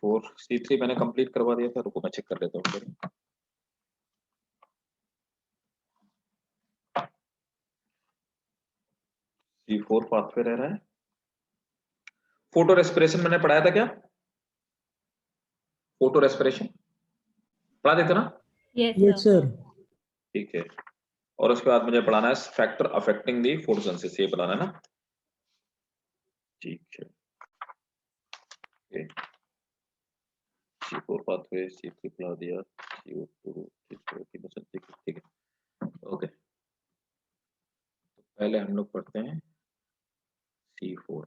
C4 C3 मैंने complete करवा दिया था, रुको मैं चेक कर लेता हूँ। C4 पाथवे रह रहा है। फोटो रेस्पिरेशन मैंने पढ़ाया था क्या? फोटो रेस्पिरेशन पढ़ा देते ना? Yes sir. ठीक है। और उसके बाद मुझे पढ़ाना है फैक्टर अफेक्टिंग दी फोटोसिंथेसिस, ये पढ़ाना है ना? ठीक है। C4 पाथवे, C3 पढ़ा दिया, CO2 ठीक है। ओके, तो पहले हम लोग पढ़ते हैं C4।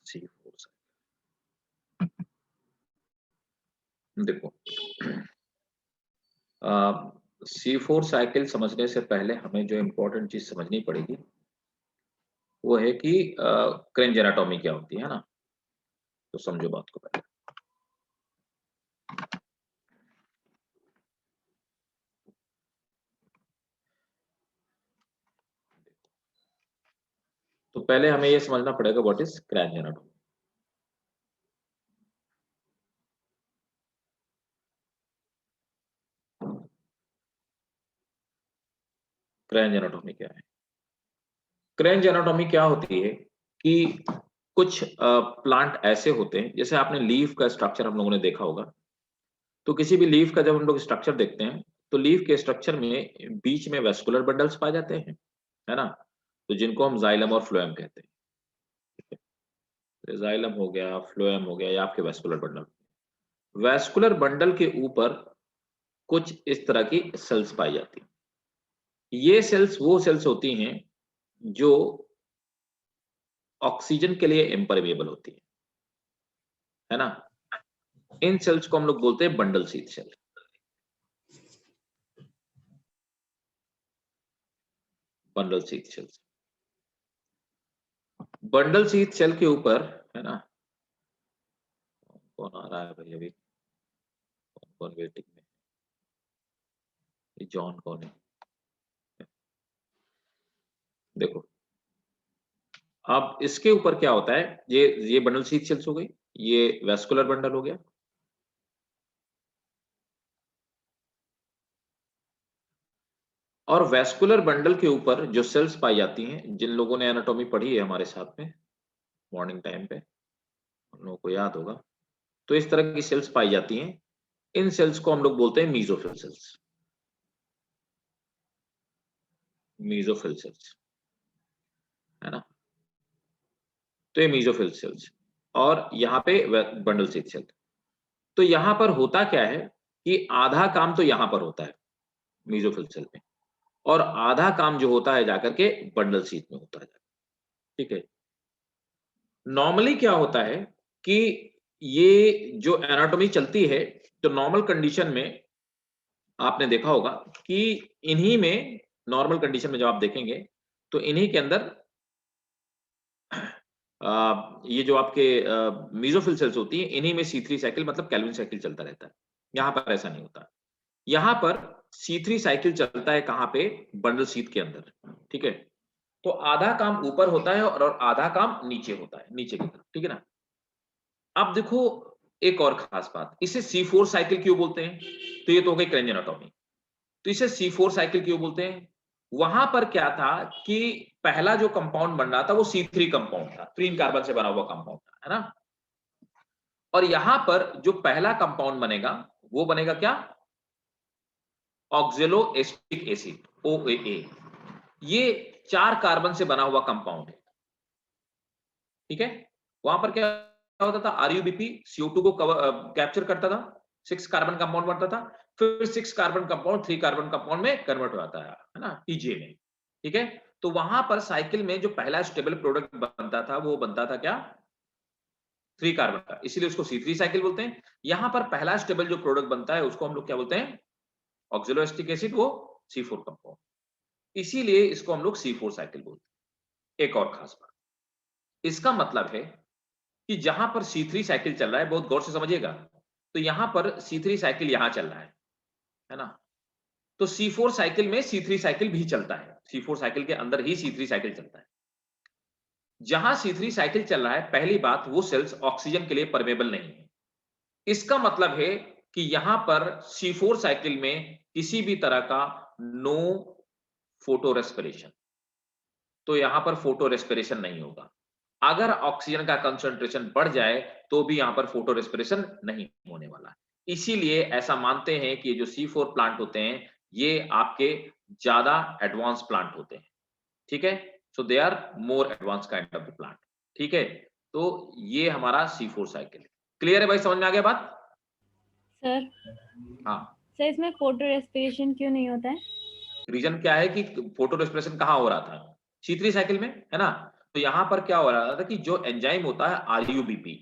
C4 देखो, C4 साइकिल समझने से पहले हमें जो इम्पोर्टेंट चीज समझनी पड़ेगी वो है कि क्रेंज एनाटॉमी क्या होती है ना? तो समझो बात को पहले। तो पहले हमें ये समझना पड़ेगा व्हाट इज क्रेंज एनाटॉमी। क्रेंज एनाटॉमी क्या है? क्रेंज एनाटॉमी क्या होती है कि कुछ प्लांट ऐसे होते हैं, जैसे आपने लीफ का स्ट्रक्चर हम लोगों ने देखा होगा। तो किसी भी लीफ का जब हम लोग स्ट्रक्चर देखते हैं तो लीफ के स्ट्रक्चर में बीच में वेस्कुलर बंडल्स पाए जाते हैं, है ना? तो जिनको हम जाइलम और फ्लोएम कहते हैं। ठीक है, जाइलम हो गया, फ्लोएम हो गया, या आपके वेस्कुलर बंडल। वेस्कुलर बंडल के ऊपर कुछ इस तरह की सेल्स पाई जाती हैं। ये सेल्स वो सेल्स होती हैं जो ऑक्सीजन के लिए इम्परमेबल होती है ना? इन सेल्स को हम लोग बोलते हैं bundle sheath cell. Bundle sheath cells, bundle sheath cell के ऊपर, है ना? कौन आ रहा है भाई अभी? कौन वेटिंग में? ये जॉन कौन है? देखो, अब इसके ऊपर क्या होता है, ये बंडल शीथ सेल्स हो गई, ये वेस्कुलर बंडल हो गया। और वेस्कुलर बंडल के ऊपर जो सेल्स पाई जाती हैं, जिन लोगों ने एनाटॉमी पढ़ी है हमारे साथ में मॉर्निंग टाइम पे, उन लोगों को याद होगा। तो इस तरह की सेल्स पाई जाती हैं। इन सेल्स को हम लोग बोलते हैं मीजोफिल सेल्स। मीजोफिल सेल्स, है ना? तो ये मीजोफिल सेल्स, और यहाँ पे बंडल शीथ सेल। तो यहाँ पर होता क्या है कि आधा काम तो यहाँ पर होता है मीजोफिल सेल में, और आधा काम जो होता है जाकर के बंडल शीथ में होता है। ठीक है, नॉर्मली क्या होता है कि ये जो एनाटॉमी चलती है, तो नॉर्मल कंडीशन में आपने देखा होगा कि इन्हीं में, नॉर्मल कंडीशन में जब आप देखेंगे तो इन्हीं के अंदर ये जो आपके मीजोफिल सेल्स होती हैं, इन्हीं में C3 साइकिल मतलब केल्विन साइकिल चलता रहता है। यहाँ पर ऐसा नहीं होता। यहाँ पर C3 साइकिल चलता है कहाँ पे? बंडल शीथ के अंदर। ठीक है, तो आधा काम ऊपर होता है और आधा काम नीचे होता है, नीचे की तरफ। ठीक है ना? अब देखो एक और खास बात, इसे C4 साइकिल क्यों बोलते हैं? तो ये तो हो गई क्रेंज एनाटॉमी। तो इसे C4 साइकिल क्यों बोलते हैं? वहां पर क्या था कि पहला जो कंपाउंड बन रहा था वो C3 कंपाउंड था, 3 कार्बन से बना हुआ कंपाउंड था, है ना? और यहां पर जो पहला कंपाउंड बनेगा वो बनेगा क्या? ऑक्जेलो एस्टिक एसिड, OAA। ये 4 कार्बन से बना हुआ कंपाउंड है। ठीक है, वहां पर क्या होता था? RuBP CO2 को कैप्चर करता था, 6 कार्बन कंपाउंड बनता था, फिर 6 कार्बन कंपाउंड 3 कार्बन कंपाउंड में कन्वर्ट हो जाता है ना, TGA में। ठीक है, तो वहां पर साइकिल में जो पहला स्टेबल प्रोडक्ट बनता था वो बनता था क्या? 3 कार्बन का, इसीलिए उसको C3 साइकिल बोलते हैं। यहां पर पहला स्टेबल जो प्रोडक्ट बनता है उसको हम लोग क्या बोलते हैं? ऑक्सिलोएस्टिक एसिड, वो C4 कंपाउंड, इसीलिए इसको हम लोग C4 साइकिल बोलते हैं। एक और खास बात, इसका मतलब है कि जहां पर C3 साइकिल चल रहा है, बहुत गौर से समझिएगा, तो यहां पर C3 साइकिल यहां चल रहा है ना। तो C4 साइकिल में C3 साइकिल भी चलता है, C4 साइकिल के अंदर ही C3 साइकिल चलता है। जहां C3 साइकिल चल रहा है, पहली बात वो सेल्स ऑक्सीजन के लिए परमेबल नहीं है। इसका मतलब है कि यहां पर C4 साइकिल में किसी भी तरह का नो फोटो रेस्पिरेशन, तो यहां पर फोटो रेस्पिरेशन नहीं होगा। अगर ऑक्सीजन का कंसंट्रेशन बढ़ जाए तो भी यहां पर फोटो रेस्पिरेशन नहीं होने वाला। इसीलिए ऐसा मानते हैं कि जो C4 प्लांट होते हैं ये आपके ज्यादा एडवांस प्लांट होते हैं, ठीक है। So they are more advance kind of the plant, ठीक है। तो ये हमारा C4 साइकिल। क्लियर है भाई, समझ में आ गया बात? सर हाँ सर इसमें फोटो रेस्पिरेशन क्यों नहीं होता है? रीजन क्या है कि फोटो रेस्पिरेशन कहाँ हो रहा था? C3 साइकिल में, है ना। तो यहां पर क्या हो रहा था कि जो एंजाइम होता है RUBP,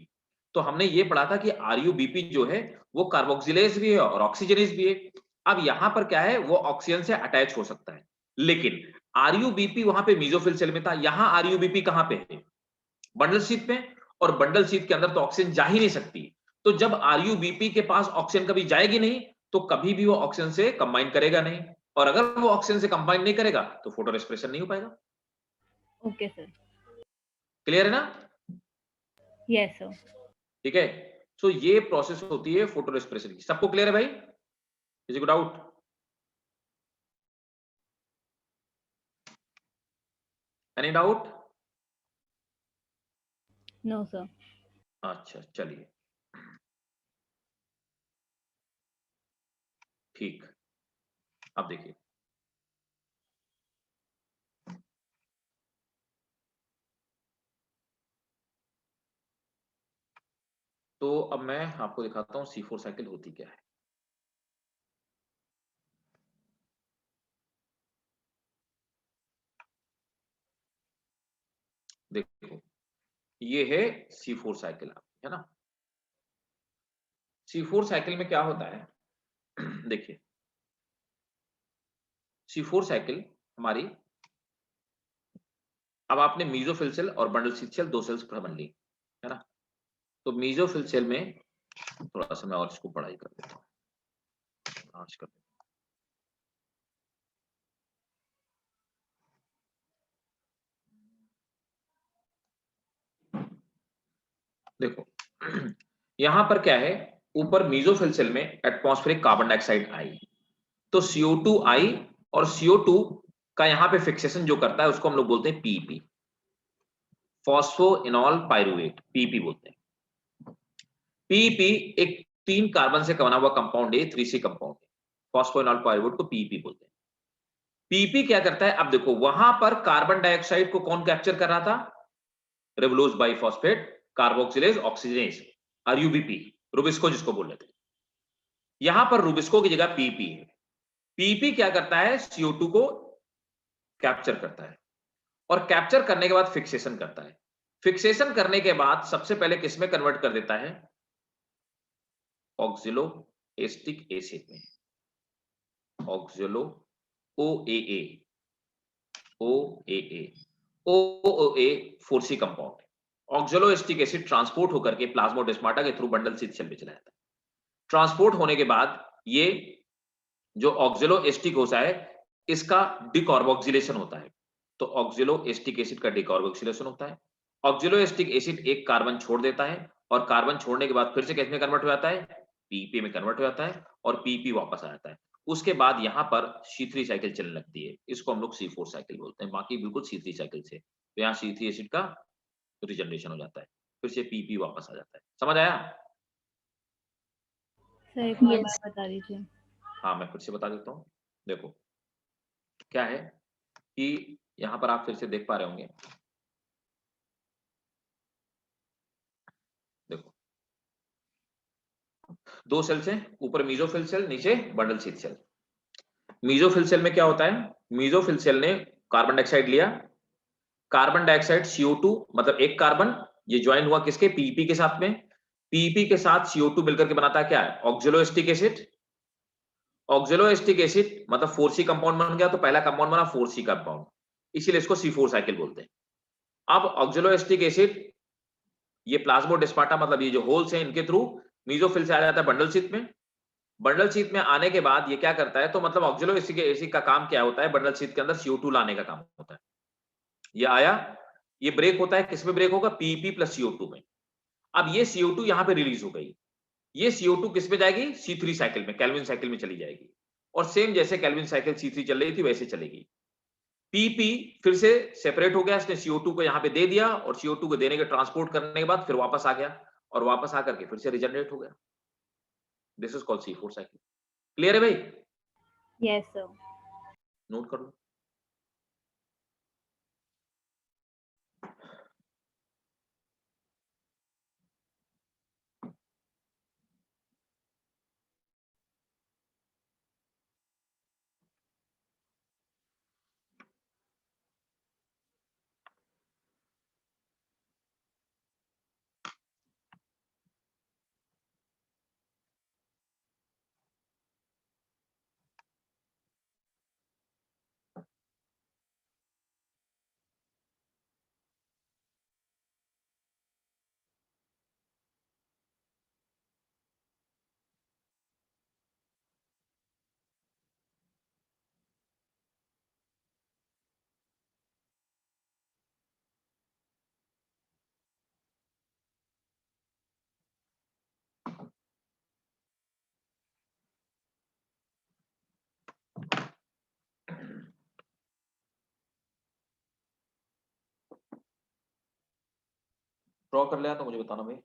तो हमने ये पढ़ा था कि RUBP जो है वो कार्बोक्सिलेज भी है और ऑक्सीजनेज भी है। अब यहां पर क्या है, वो ऑक्सीजन से अटैच हो सकता है, लेकिन RUBP वहां पे मीजोफिल सेल में था, यहां RUBP कहां पे है? बंडल शीथ पे, और बंडल शीथ के अंदर तो ऑक्सीजन जा ही नहीं सकती। तो जब RUBP के पास ऑक्सीजन कभी जाएगी नहीं, तो कभी भी वो ऑक्सीजन से कंबाइन करेगा नहीं, और अगर वो ऑक्सीजन से कंबाइन नहीं करेगा तो फोटो रेस्पिरेशन नहीं हो पाएगा। Okay sir. क्लियर है ना? Yes sir. ठीक है। सो ये प्रोसेस होती है फोटो रेस्पिरेशन की। सबको क्लियर है भाई? किसी को doubt? Any doubt? No sir. अच्छा चलिए, ठीक। अब देखिए, तो अब मैं आपको दिखाता हूं C4 साइकिल होती क्या है। देखो, ये है C4 साइकिल, है ना। C4 साइकिल में क्या होता है देखिए, C4 साइकिल हमारी, अब आपने मीजोफिल सेल और बंडल शीथ सेल दो सेल्स समझ ली, है ना। तो मीजोफिल सेल में थोड़ा सा मैं और इसको पढ़ाई कर देता हूँ, आज कर देता हूँ। देखो यहां पर क्या है, ऊपर मीजोफिल सेल में एटमॉस्फेरिक कार्बन डाइऑक्साइड आई, तो CO2 आई, और CO2 का यहां पे फिक्सेशन जो करता है उसको हम लोग बोलते हैं PEP, फॉस्फोइनॉल पाइरुवेट, PEP बोलते हैं। PEP एक 3 कार्बन से बना हुआ कंपाउंड है, 3C कंपाउंड है। फॉस्फोइनॉल पाइरुवेट को PEP बोलते हैं। PEP क्या करता है, अब देखो वहां पर कार्बन डाइऑक्साइड को कौन कैप्चर कर रहा था? Ribulose bisphosphate carboxylase oxygenase, RUBP, rubisco जिसको बोल रहे थे। यहां पर रुबिस्को की जगह PEP है। PEP क्या करता है, CO2 को कैप्चर करता है, और कैप्चर करने के बाद फिक्सेशन करता है। फिक्सेशन करने के बाद सबसे पहले किसमें कन्वर्ट कर देता है? ऑक्सिलो एस्टिक एसिड में, oxalo OAA, OAA, OOA 4C compound. Oxalo acetic acid transport होकर के प्लाज्मोडेस्माटा के थ्रू बंडल शीथ सेल में चला जाता है। ट्रांसपोर्ट होने के बाद ये जो ऑक्सिलो एस्टिक होता है, इसका डिकार्बोक्सिलेशन होता है। तो ऑक्सिलो एस्टिक एसिड का डिकार्बोक्सिलेशन होता है। ऑक्सिलो एस्टिक एसिड एक कार्बन छोड़ देता है, और कार्बन छोड़ने के बाद फिर से किसमें कन्वर्ट हो जाता है? PEP में कन्वर्ट हो जाता है, और PEP वापस आ जाता है। उसके बाद यहां पर C3 साइकिल चलने लगती है, इसको हम लोग C4 साइकिल बोलते हैं। बाकी बिल्कुल C3 साइकिल से, तो यहाँ C3 एसिड का रिजनरेशन हो जाता है, फिर से PEP वापस आ जाता है। समझ आया? सर एक और बार बता दीजिए। हाँ मैं फिर से बता देता हूँ। देखो क्या है कि यहाँ पर आप फिर से देख पा रहे होंगे, देखो दो सेल्स हैं, ऊपर मीजोफिल सेल, नीचे bundle sheath cell. Mesophyll cell में क्या होता है, मीजोफिल सेल ने कार्बन डाइऑक्साइड लिया, कार्बन डाइऑक्साइड CO2, मतलब एक कार्बन ये ज्वाइन हुआ किसके? PEP के साथ में। PEP के साथ CO2 मिलकर के बनाता है क्या है? Oxalo acetic acid. Oxalo acetic acid मतलब 4C कंपाउंड बन गया, तो पहला कंपाउंड बना 4C कंपाउंड, इसीलिए इसको C4 साइकिल बोलते हैं। अब ऑक्सिलो एस्टिक एसिड ये प्लाज्मोडेस्माटा मतलब ये जो होल्स हैं इनके थ्रू मीजोफिल से आ जाता है बंडल शीथ में। बंडल शीथ में आने के बाद ये क्या करता है, तो मतलब ऑक्सिलो एसिड का काम क्या होता है, बंडल शीथ के अंदर CO2 लाने का काम होता है। ये आया, ये ब्रेक होता है, किसमें ब्रेक होगा, पीपी प्लस CO2 में। अब ये CO2 यहां पे रिलीज हो गई, ये CO2 किस में जाएगी, C3 साइकिल में, केल्विन साइकिल में चली जाएगी, और सेम जैसे केल्विन साइकिल C3 चल रही थी वैसे चलेगी। पीपी फिर से सेपरेट हो गया, इसने CO2 को यहां पे दे दिया, और CO2 को देने के ट्रांसपोर्ट करने के बाद फिर वापस आ गया, और वापस आकर के फिर से रिजनरेट हो गया। This is called C4 cycle. Clear है भाई? Yes, sir. नोट कर लो। ड्रॉ कर लिया तो मुझे बताना भाई।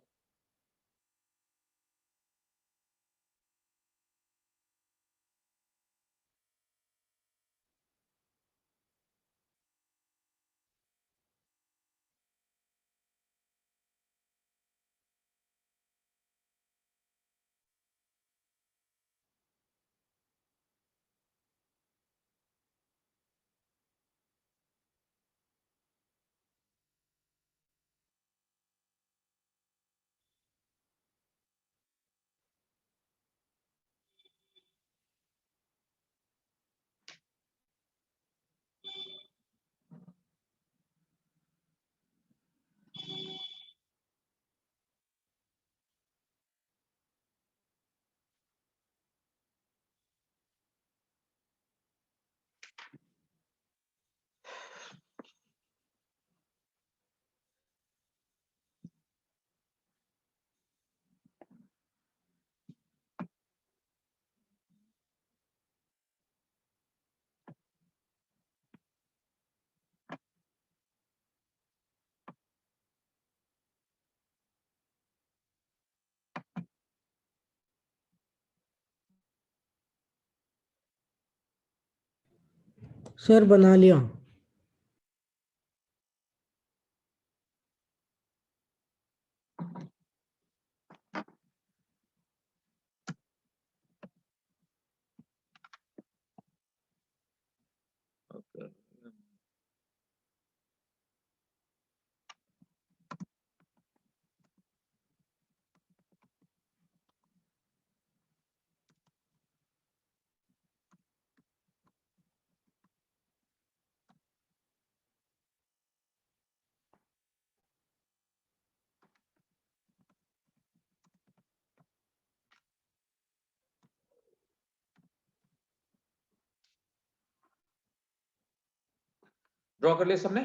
सर बना लिया। ओके, ड्रॉ कर लिया सबने?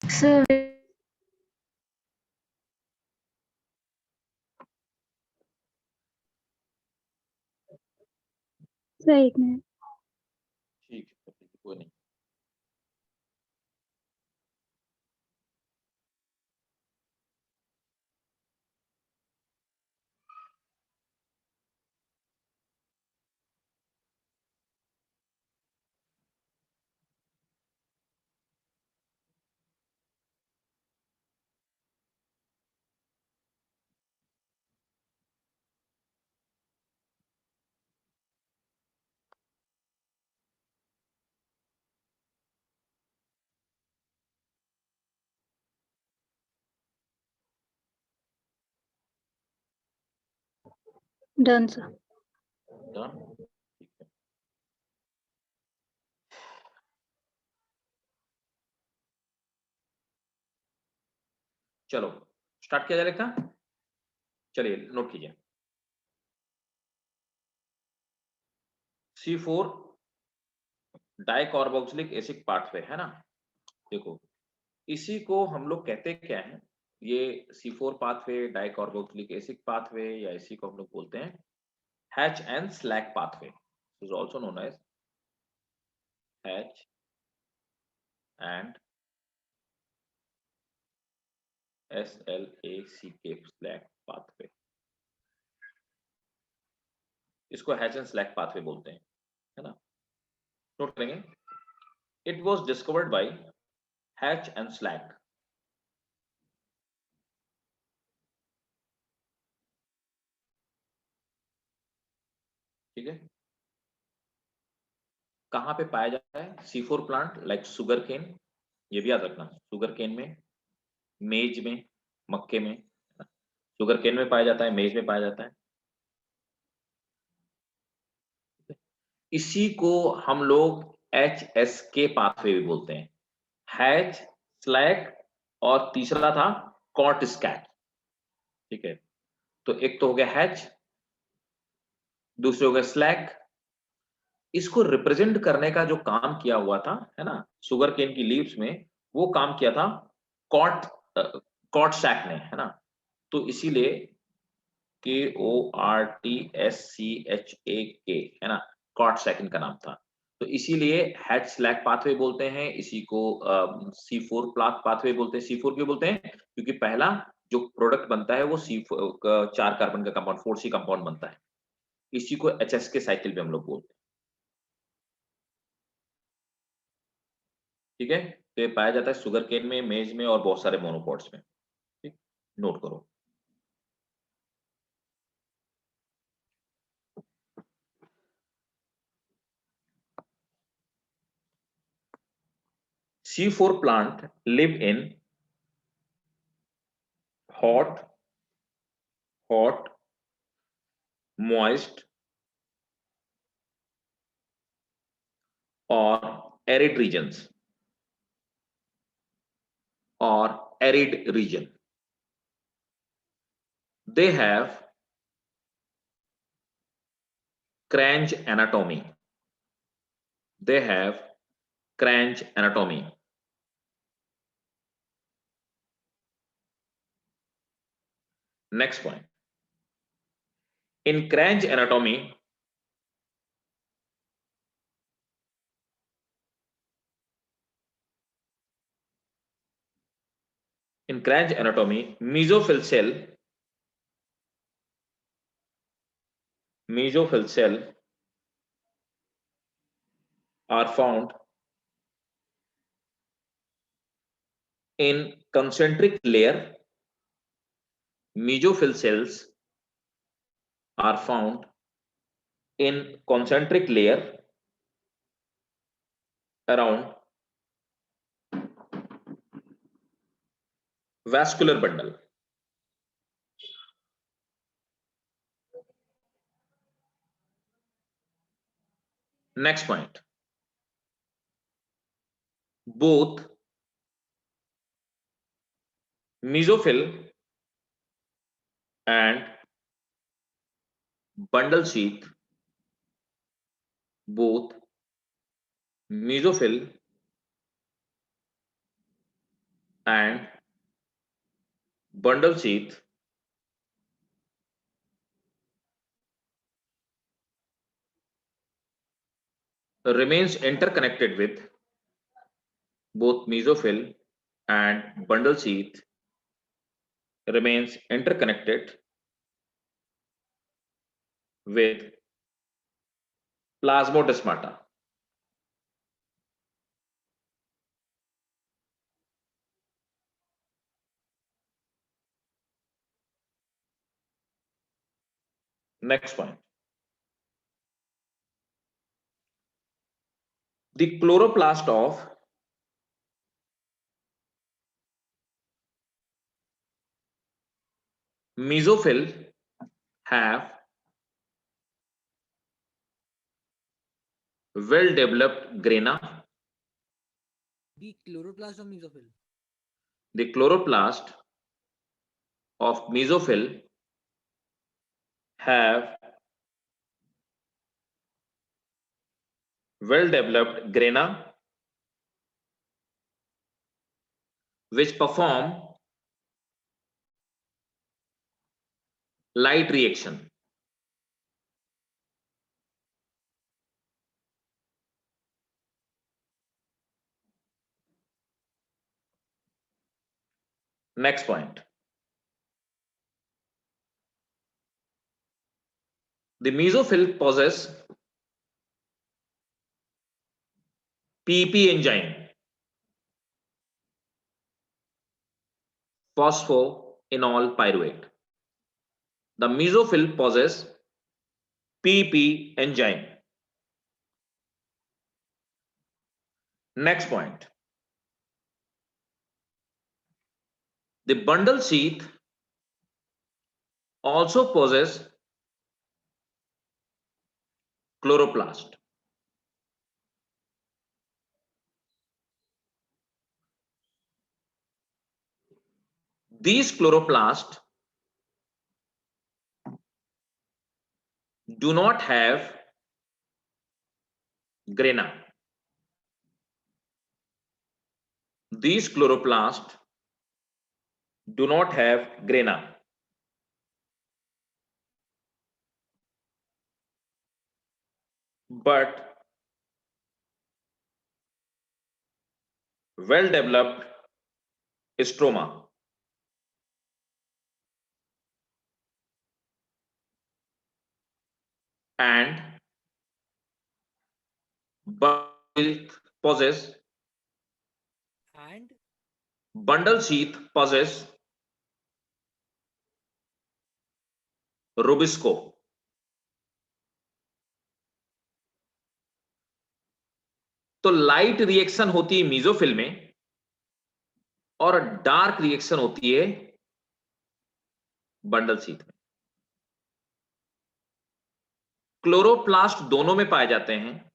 सर एक मिनट। ठीक है, कोई नहीं। Done sir. डन, ठीक है। चलो स्टार्ट किया जाए लिखना। चलिए नोट कीजिए, C4 डाइकार्बोक्सिलिक एसिड पाथवे है ना। देखो इसी को हम लोग कहते क्या है, ये C4 pathway, dicarboxylic acid pathway, या इसी को हम लोग बोलते हैं Hatch and Slack pathway, is also known as Hatch and SLACK Slack pathway, इसको हैच एंड स्लैक पाथवे बोलते हैं, है ना। नोट करेंगे, it was discovered by Hatch and Slack. ठीक है, कहां पे पाया जाता है C4 plant, like sugar cane, ये भी याद रखना, सुगर केन में, मेज में, मक्के में, शुगर केन में पाया जाता है, मेज में पाया जाता है। इसी को हम लोग HSK पाथवे भी बोलते हैं, हैच स्लैक, और तीसरा था कॉट स्कैट। ठीक है, तो एक तो हो गया हैच, दूसरे हो गया स्लैक। इसको रिप्रेजेंट करने का जो काम किया हुआ था, है ना, शुगर केन की लीव्स में, वो काम किया था कॉट कॉट सैक ने, है ना। तो इसीलिए KORTSCHAK, है ना, कॉट सैक इनका नाम था। तो इसीलिए हैच स्लैक पाथवे बोलते हैं, इसी को C4 पाथवे बोलते हैं। C4 क्यों बोलते हैं, क्योंकि पहला जो प्रोडक्ट बनता है वो C4 4 कार्बन का कंपाउंड 4C कंपाउंड बनता है, इसी को HSK साइकिल पे हम लोग बोलते हैं। ठीक है, तो ये पाया जाता है शुगर केन में, मेज में, और बहुत सारे मोनोपॉड्स में। ठीक, नोट करो। C4 plant live in hot, moist or arid regions, or arid region. They have cranch anatomy. They have cranch anatomy. Next point. In cranch anatomy, mesophyll cell are found in concentric layer. Mesophyll cells are found in concentric layer around vascular bundle. Next point. Both mesophyll and bundle sheath, both mesophyll and bundle sheath remains interconnected with, both mesophyll and bundle sheath remains interconnected with plasmodesmata. Next point. The chloroplast of mesophyll have well developed grana. The chloroplast of mesophyll. The chloroplast of mesophyll have well developed grana which perform light reaction. Next point. The mesophyll possess PP enzyme, phosphoenol pyruvate. The mesophyll possess PP enzyme. Next point. The bundle sheath also possess chloroplast. These chloroplasts do not have grana. These chloroplasts do not have grana. But well developed stroma. And possess And bundle sheath possess rubisco. तो light reaction होती है mesophyll में और dark reaction होती है bundle sheath में. Chloroplast दोनों में पाए जाते हैं,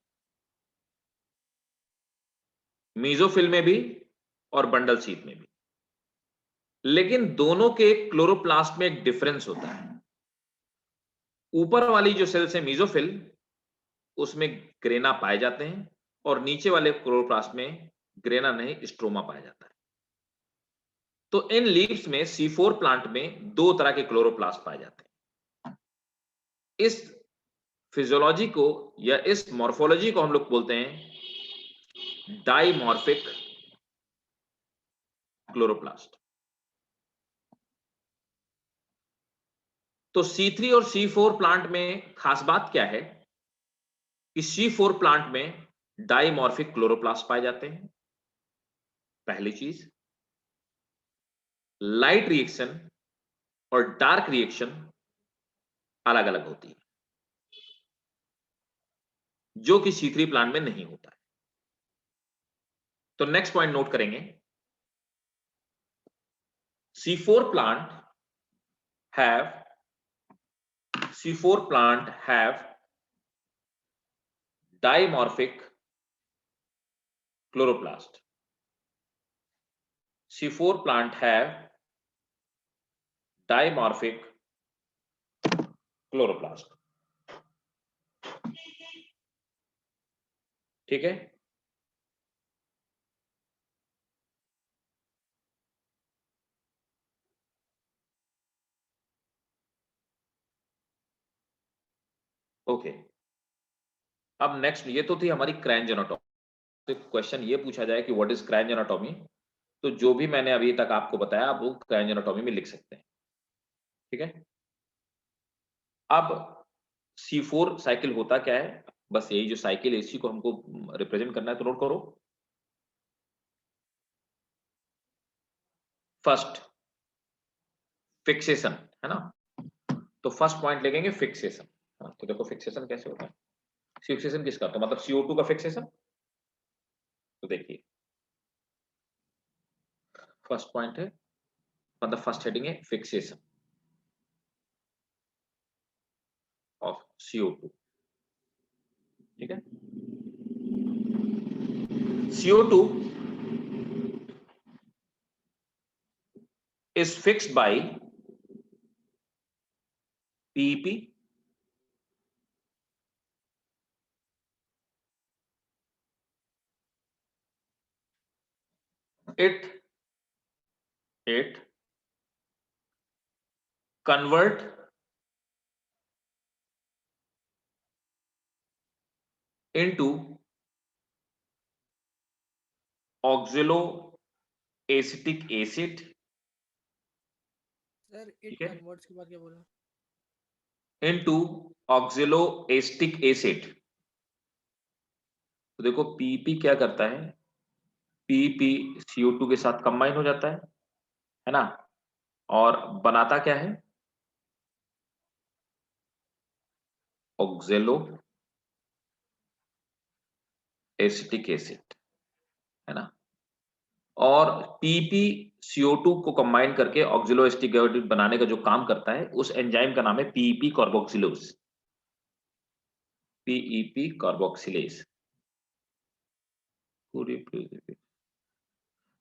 मीजोफिल में भी और बंडल शीथ में भी. लेकिन दोनों के क्लोरोप्लास्ट में एक डिफरेंस होता है. ऊपर वाली जो सेल्स है मीजोफिल, उसमें ग्रेना पाए जाते हैं और नीचे वाले क्लोरोप्लास्ट में ग्रेना नहीं, स्ट्रोमा पाया जाता है. तो इन लीव्स में C4 प्लांट में दो तरह के क्लोरोप्लास्ट पाए जाते हैं. इस फिजियोलॉजी को या इस मॉर्फोलॉजी को हम लोग बोलते हैं डाइमॉर्फिक क्लोरोप्लास्ट. तो C3 और C4 प्लांट में खास बात क्या है कि C4 प्लांट में डाइमॉर्फिक क्लोरोप्लास्ट पाए जाते हैं. पहली चीज, लाइट रिएक्शन और डार्क रिएक्शन अलग अलग होती है, जो कि C3 प्लांट में नहीं होता है. तो नेक्स्ट पॉइंट नोट करेंगे. C4 plant have dimorphic chloroplast. C4 plant have dimorphic chloroplast. ठीक है. ओके. अब नेक्स्ट, ये तो थी हमारी क्रैंज एनाटॉमी. तो क्वेश्चन ये पूछा जाए कि व्हाट इज क्रैंज एनाटॉमी, तो जो भी मैंने अभी तक आपको बताया आप वो क्रैंज एनाटॉमी में लिख सकते हैं. ठीक है. अब C4 साइकिल होता क्या है, बस यही जो साइकिल है इसी को हमको रिप्रेजेंट करना है. तो नोट करो. फर्स्ट फिक्सेशन है ना. तो फर्स्ट पॉइंट लेंगे फिक्सेशन. तो देखो फिक्सेशन कैसे होता है. फिक्सेशन किसका होता है, मतलब CO2 का फिक्सेशन. तो देखिए फर्स्ट पॉइंट है, मतलब फर्स्ट हेडिंग है फिक्सेशन ऑफ CO2. ठीक है. CO2 is fixed by PP it convert into oxaloacetic acid. Sir it ठीक है, कन्वर्ट्स के बाद क्या बोला? into oxaloacetic acid. तो देखो पीपी क्या करता है, पीपी CO2 के साथ कंबाइन हो जाता है ना, और बनाता क्या है, ऑक्जेलो एसिटिक एसिड, है ना। और पीपी CO2 को कंबाइन करके ऑक्जेलो एसिटिक एसिड बनाने का जो काम करता है, उस एंजाइम का नाम है पीईपी कार्बोक्सिलेज, पीईपी कार्बोक्सिलेज।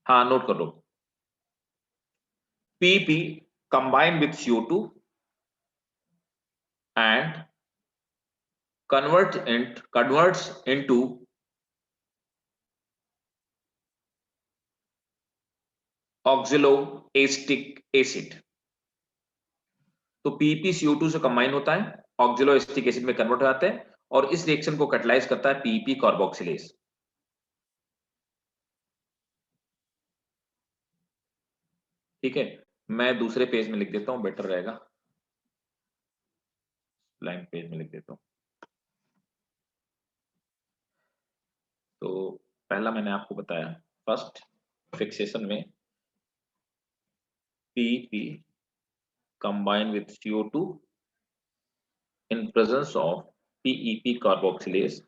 हाँ नोट कर लो, PEP combine with CO2 and converts into oxaloacetic acid. तो पीपी CO2 से कंबाइन होता है, ऑक्जेलोएसिटिक एसिड में कन्वर्ट हो जाता है, और इस रिएक्शन को कैटलाइज करता है पीपी कार्बोक्सिलेज। ठीक है, मैं दूसरे पेज में लिख देता हूं, बेटर रहेगा, ब्लैंक पेज में लिख देता हूं। तो पहला मैंने आपको बताया, फर्स्ट फिक्सेशन में PP combine with CO2 in presence of PEP carboxylase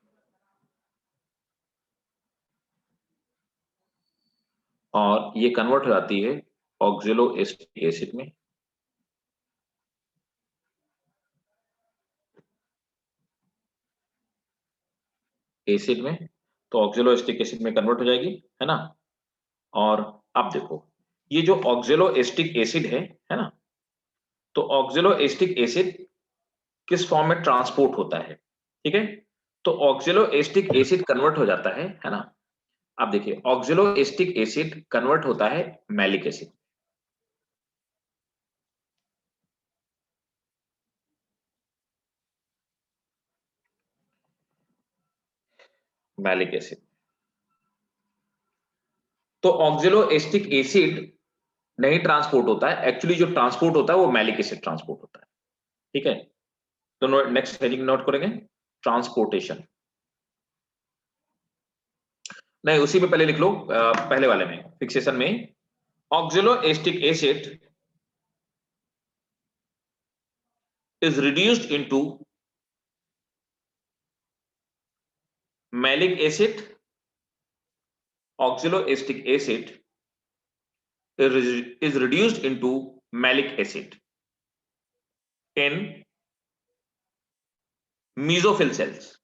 और ये कन्वर्ट हो जाती है ऑक्जेलोएसिटिक एसिड में। एसिड में तो ऑक्जेलोएसिटिक एसिड में कन्वर्ट हो जाएगी, है ना। और अब देखो ये जो ऑक्जेलोएसिटिक एसिड है ना, तो ऑक्जेलोएसिटिक एसिड किस फॉर्म में ट्रांसपोर्ट होता है, ठीक है। तो ऑक्जेलोएसिटिक एसिड कन्वर्ट हो जाता है ना। अब देखिए ऑक्जेलोएसिटिक एसिड कन्वर्ट होता है मैलिक एसिड, मैलिक एसिड। तो ऑक्जेलोएसिटिक एसिड नहीं ट्रांसपोर्ट होता है, एक्चुअली जो ट्रांसपोर्ट होता है वो मैलिक एसिड ट्रांसपोर्ट होता है, ठीक है। तो नेक्स्ट हेडिंग नोट करेंगे, ट्रांसपोर्टेशन। नहीं उसी में पहले लिख लो, पहले वाले में फिक्सेशन में oxaloacetic acid is reduced into malic acid. Oxaloacetic acid is reduced into malic acid in mesophyll cells.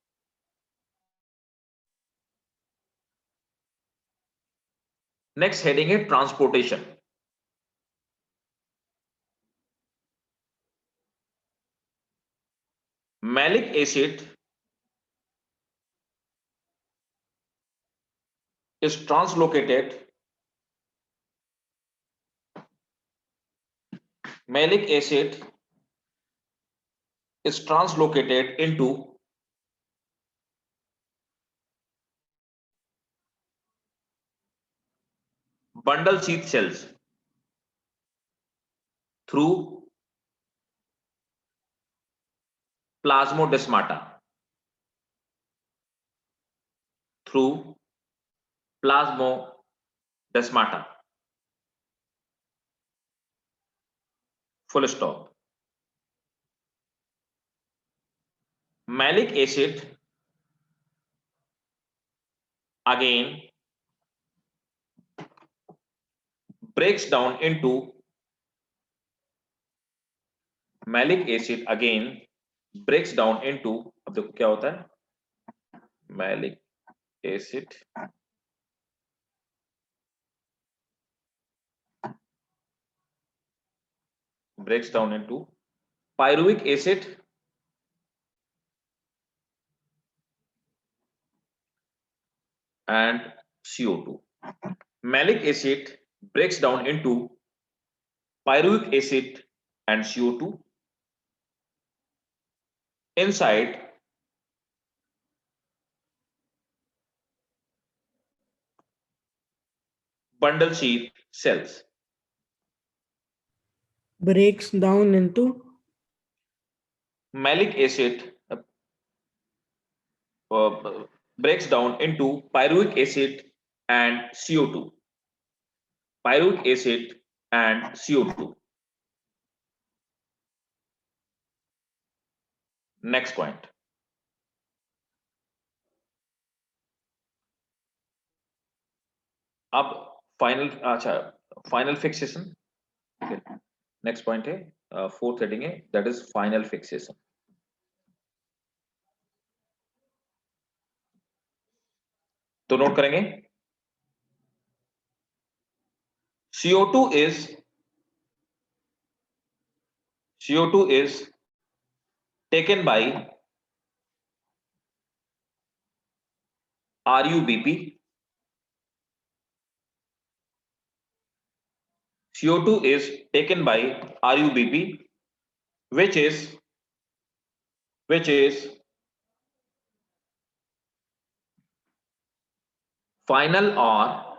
Next heading है transportation. Malic acid is translocated. Malic acid is translocated into bundle sheath cells through plasmodesmata. Through plasmodesmata. Full stop. Malic acid again breaks down into malic acid again breaks down into, अब देखो क्या होता है, malic acid breaks down into pyruvic acid and CO2. malic acid breaks down into pyruvic acid and CO2 inside bundle sheath cells. Breaks down into Malic acid breaks down into pyruvic acid and CO2. Pyruvic acid and CO2. Next point. अब final fixation. Next point है, fourth heading है, that is final fixation. तो note करेंगे, CO2 is taken by RUBP. CO2 is taken by RUBP, which is final or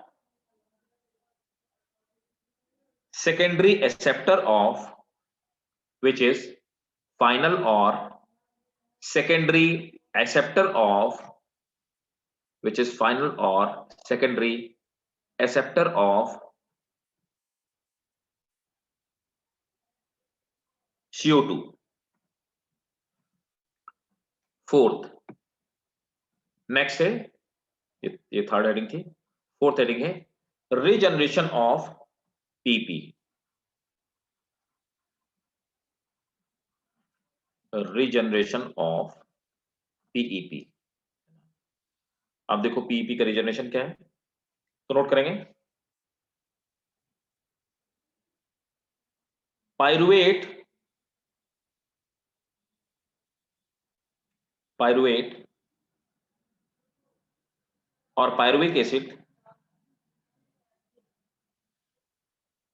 secondary acceptor of, which is final or secondary acceptor of, which is final or secondary acceptor of CO2. Fourth, next है, ये third heading थी, fourth heading है regeneration of PP. Regeneration of PEP. अब देखो PEP का regeneration क्या है, तो नोट करेंगे, पायरुवेट और pyruvic acid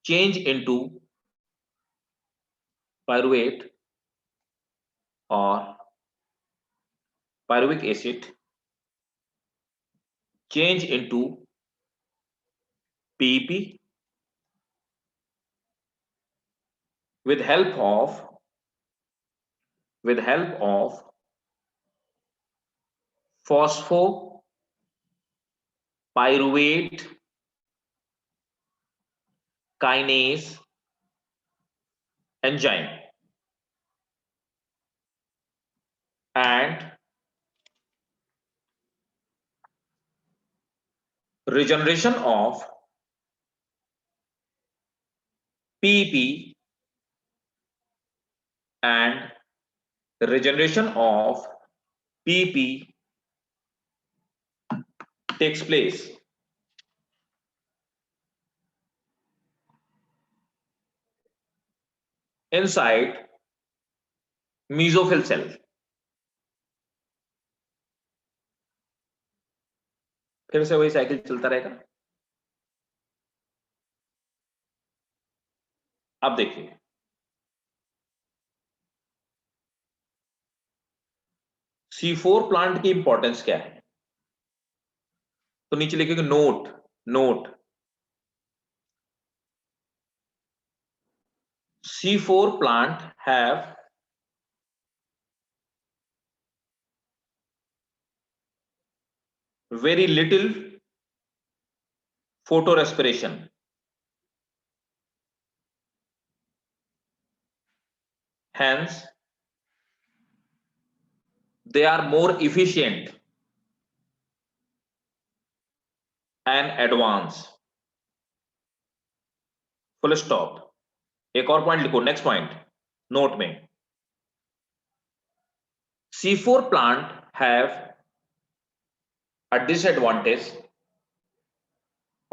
change into pyruvate और pyruvic acid change into PEP with help of phosphopyruvate kinase enzyme and regeneration of PEP and regeneration of PEP takes place inside mesophyll cell. फिर से वही cycle चलता रहेगा. अब देखिए, C4 plant की importance क्या है, तो नीचे लिखेंगे note C4 plant have very little photorespiration. Hence, they are more efficient and advanced. Full stop. एक और पॉइंट लिखो, नेक्स्ट पॉइंट नोट में, C4 plant have a disadvantage.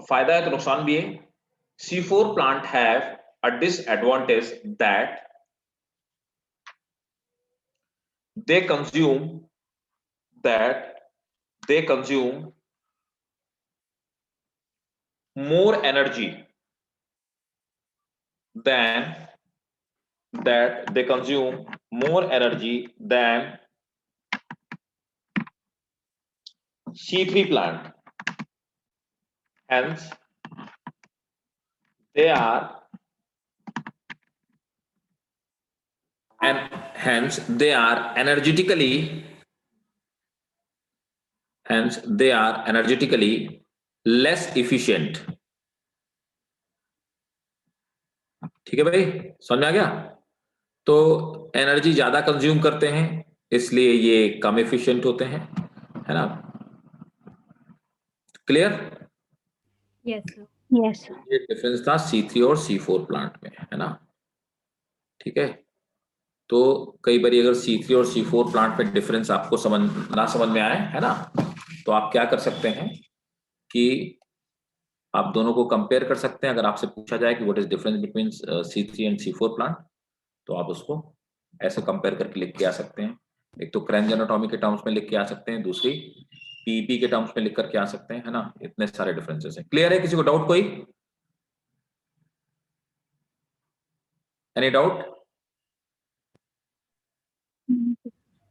फायदा है तो नुकसान भी है. C4 plant have a disadvantage that they consume more energy than that they consume more energy than C3 plant. Hence they are energetically less efficient. ठीक है भाई, समझ में आ गया? तो एनर्जी ज्यादा कंज्यूम करते हैं, इसलिए ये कम एफिशिएंट होते हैं, है ना? Clear? Yes, sir. Yes, sir. ये डिफरेंस था C3 और C4 प्लांट में, है ना? ठीक है, तो कई बार अगर C3 और C4 प्लांट में डिफरेंस आपको समझ में आए, है ना, तो आप क्या कर सकते हैं कि आप दोनों को कंपेयर कर सकते हैं। अगर आपसे पूछा जाए कि what is difference between C3 and C4 plant, तो आप उसको ऐसे कंपेयर करके लिख के आ सकते हैं। एक तो क्रैंज एनाटॉमी के टर्म्स में लिख के आ सकते हैं, दूसरी पीईपी के टर्म्स में लिख करके आ सकते हैं, है ना? इतने सारे डिफरेंसेस हैं। क्लियर है? किसी को डाउट कोई? Any doubt?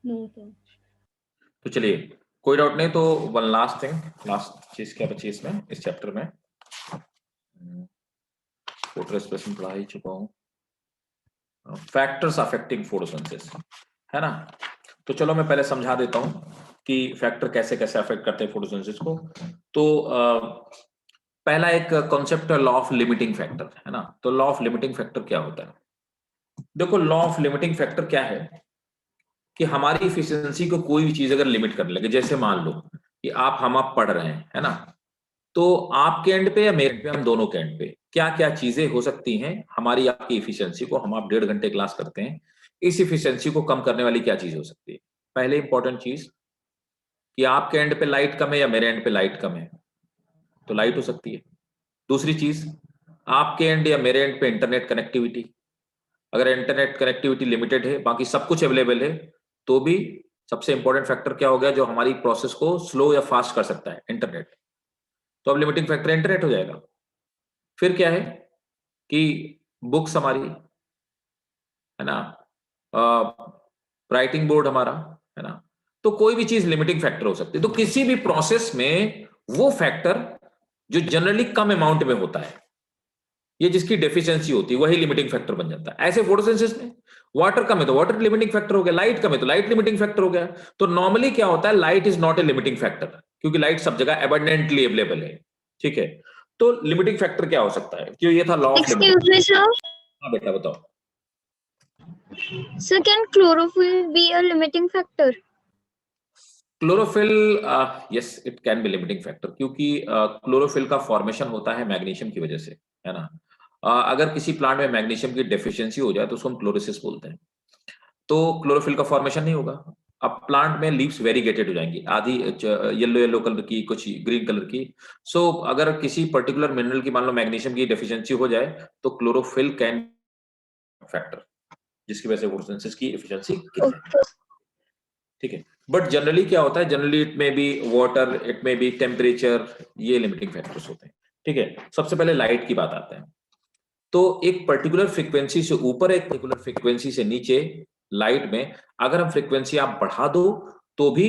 No, sir. तो चलिए, कोई डाउट नहीं तो वन लास्ट थिंग, लास्ट चीज क्या बची इसमें, इस चैप्टर में? फोटो एक्सप्रेशन पढ़ा ही चुका हूं। फैक्टर्स अफेक्टिंग फोटोसिंथेसिस, है ना? तो चलो मैं पहले समझा देता हूं कि फैक्टर कैसे कैसे अफेक्ट करते हैं फोटोसिंथेसिस को। तो पहला एक कॉन्सेप्ट है लॉ ऑफ लिमिटिंग फैक्टर, है ना? तो लॉ ऑफ लिमिटिंग फैक्टर क्या होता है? देखो, लॉ ऑफ लिमिटिंग फैक्टर क्या है कि हमारी इफिशियंसी को कोई भी चीज अगर लिमिट कर लगे, जैसे मान लो कि आप पढ़ रहे हैं, है ना? तो आपके एंड पे या मेरे एंड पे, हम दोनों के एंड पे क्या क्या चीजें हो सकती हैं हमारी आपकी इफिशियंसी को, हम आप 1.5 घंटे क्लास करते हैं, इस इफिशियंसी को कम करने वाली क्या चीज हो सकती है? पहले इंपॉर्टेंट चीज कि आपके एंड पे लाइट कम है या मेरे एंड पे लाइट कम है, तो लाइट हो सकती है। दूसरी चीज, आपके एंड या मेरे एंड पे इंटरनेट कनेक्टिविटी, अगर इंटरनेट कनेक्टिविटी लिमिटेड है, बाकी सब कुछ अवेलेबल है, तो भी सबसे इंपॉर्टेंट फैक्टर क्या हो गया जो हमारी प्रोसेस को स्लो या फास्ट कर सकता है? इंटरनेट। तो अब लिमिटिंग फैक्टर इंटरनेट हो जाएगा। फिर क्या है कि बुक्स हमारी, है ना, राइटिंग बोर्ड हमारा, है ना? तो कोई भी चीज लिमिटिंग फैक्टर हो सकती है। तो किसी भी प्रोसेस में वो फैक्टर जो जनरली कम अमाउंट में होता है, ये जिसकी डेफिशिएंसी होती है, वही लिमिटिंग फैक्टर बन जाता है। ऐसे फोटोसिंथेसिस में वाटर कम है तो वाटर लिमिटिंग फैक्टर हो गया, लाइट कम है तो लाइट लिमिटिंग फैक्टर हो गया। तो नॉर्मली क्या होता है, light is not a limiting factor, क्योंकि लाइट सब जगह एबंडेंटली अवेलेबल है। ठीक है, तो लिमिटिंग फैक्टर क्या हो सकता है? क्यों? ये था law of limiting. Excuse me, sir. हाँ बेटा बताओ। Sir, can chlorophyll be a limiting factor? Chlorophyll, yes it can be limiting factor, क्योंकि क्लोरोफिल का फॉर्मेशन होता है मैग्नीशियम की वजह से, है ना? अगर किसी प्लांट में मैग्नीशियम की डेफिशिएंसी हो जाए तो उसको हम क्लोरोसिस बोलते हैं, तो क्लोरोफिल का फॉर्मेशन नहीं होगा। अब प्लांट में लीव्स वेरीगेटेड हो जाएंगी, आधी येलो येलो कलर की, कुछ ग्रीन कलर की। सो अगर किसी पर्टिकुलर मिनरल की मान लो मैग्नीशियम की डेफिशिएंसी हो जाए तो क्लोरोफिल कैन फैक्टर, जिसकी वजह से फोटोसिंथेसिस की एफिशिएंसी गिर जाए। ठीक है, बट जनरली क्या होता है, जनरली इट में बी वाटर, इट में बी टेम्परेचर, ये लिमिटिंग फैक्टर्स होते हैं। ठीक है, सबसे पहले लाइट की बात आते हैं। तो एक पर्टिकुलर फ्रीक्वेंसी से ऊपर, एक पर्टिकुलर फ्रीक्वेंसी से नीचे लाइट में अगर हम फ्रीक्वेंसी आप बढ़ा दो तो भी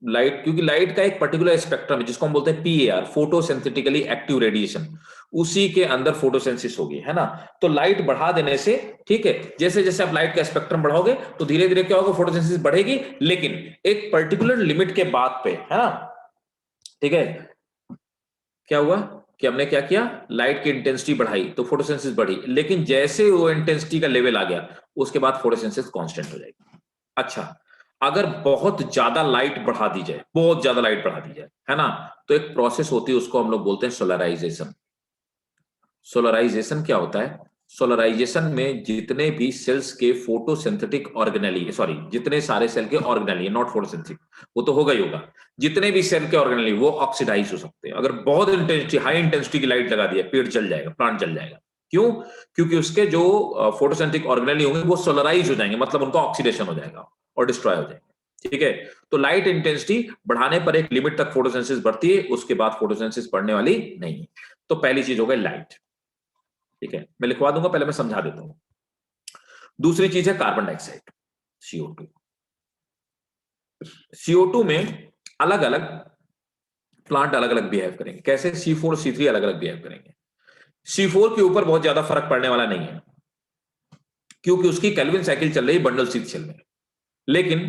लाइट, क्योंकि लाइट का एक पर्टिकुलर स्पेक्ट्रम है जिसको हम बोलते हैं पीएआर, फोटोसिंथेटिकली एक्टिव रेडिएशन, उसी के अंदर फोटोसिंथेसिस होगी, है ना? तो लाइट बढ़ा देने से, ठीक है, जैसे जैसे आप लाइट का स्पेक्ट्रम बढ़ाओगे तो धीरे धीरे क्या होगा, फोटोसिंथेसिस बढ़ेगी, लेकिन एक पर्टिकुलर लिमिट के बाद पे, है ना? ठीक है, क्या हुआ कि हमने क्या किया, लाइट की इंटेंसिटी बढ़ाई तो फोटोसिंथेसिस बढ़ी, लेकिन जैसे वो इंटेंसिटी का लेवल आ गया उसके बाद फोटोसिंथेसिस कांस्टेंट हो जाएगी। अच्छा, अगर बहुत ज्यादा लाइट बढ़ा दी जाए, बहुत ज्यादा लाइट बढ़ा दी जाए, है ना, तो एक प्रोसेस होती है, उसको हम लोग बोलते हैं सोलराइजेशन। सोलराइजेशन क्या होता है? सोलराइजेशन में जितने भी सेल्स के फोटोसिंथेटिक ऑर्गेनेली, सॉरी, जितने सारे सेल के ऑर्गेनेली, नॉट फोटोसिंथेटिक, वो तो होगा ही होगा, जितने भी सेल के ऑर्गेनेली वो ऑक्सीडाइज हो सकते हैं। अगर बहुत इंटेंसिटी, हाई इंटेंसिटी की लाइट लगा दी है, पेड़ जल जाएगा, प्लांट जल जाएगा। क्यों? क्योंकि उसके जो फोटोसिंथेटिक ऑर्गेनेली होंगे वो सोलराइज हो जाएंगे, मतलब उनका ऑक्सीडेशन हो जाएगा और डिस्ट्रॉय हो जाएंगे। ठीक है, तो लाइट इंटेंसिटी बढ़ाने पर एक लिमिट तक फोटोसिंथेसिस बढ़ती है, उसके बाद फोटोसिंथेसिस बढ़ने वाली नहीं है। तो पहली चीज हो गई लाइट, ठीक है, मैं लिखवा दूंगा, पहले मैं समझा देता हूं। दूसरी चीज है कार्बन डाइऑक्साइड, CO2। CO2 में अलग अलग प्लांट अलग अलग बिहेव करेंगे। कैसे? C4 C3 अलग अलग बिहेव करेंगे। C4 के ऊपर बहुत ज्यादा फर्क पड़ने वाला नहीं है, क्योंकि उसकी केल्विन साइकिल चल रही, बंडल शीथ चल रही। लेकिन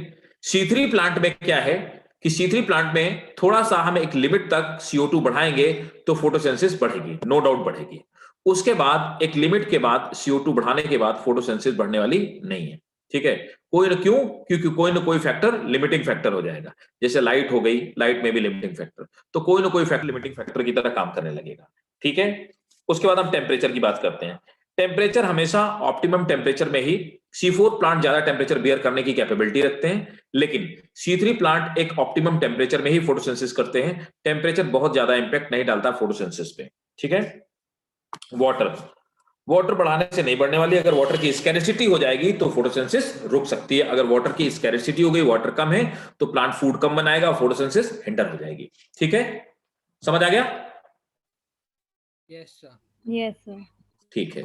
C3 प्लांट में क्या है कि C3 प्लांट में थोड़ा सा हम एक लिमिट तक CO2 बढ़ाएंगे तो फोटोसिंथेसिस बढ़ेगी, नो डाउट बढ़ेगी। उसके बाद एक लिमिट के बाद CO2 बढ़ाने के बाद फोटोसिंथेसिस बढ़ने वाली नहीं है, ठीक है। कोई ना क्यों? क्योंकि कोई ना कोई फैक्टर लिमिटिंग फैक्टर हो जाएगा। जैसे लाइट हो गई, लाइट में भी लिमिटिंग फैक्टर, तो कोई ना कोई फैक्टर लिमिटिंग फैक्टर की तरह काम करने लगेगा, ठीक है। उसके बाद हम टेम्परेचर की बात करते हैं। टेम्परेचर हमेशा ऑप्टिमम टेम्परेचर में ही, C4 प्लांट ज्यादा टेम्परेचर बियर करने की कैपेबिलिटी रखते हैं, लेकिन C3 प्लांट एक ऑप्टिमम टेम्परेचर में ही फोटोसिंथेसिस करते हैं। टेम्परेचर बहुत ज्यादा इंपैक्ट नहीं डालता फोटोसिंथेसिस पे, ठीक है। वाटर बढ़ाने से नहीं बढ़ने वाली। अगर वाटर की स्कैरिसिटी हो जाएगी तो फोटोसिंथेसिस रुक सकती है। अगर वाटर की स्कैरिसिटी हो गई, वाटर कम है, तो प्लांट फूड कम बनाएगा, फोटोसिंथेसिस हिंडर हो जाएगी, ठीक है। समझ आ गया? Yes, sir. Yes, sir. ठीक है,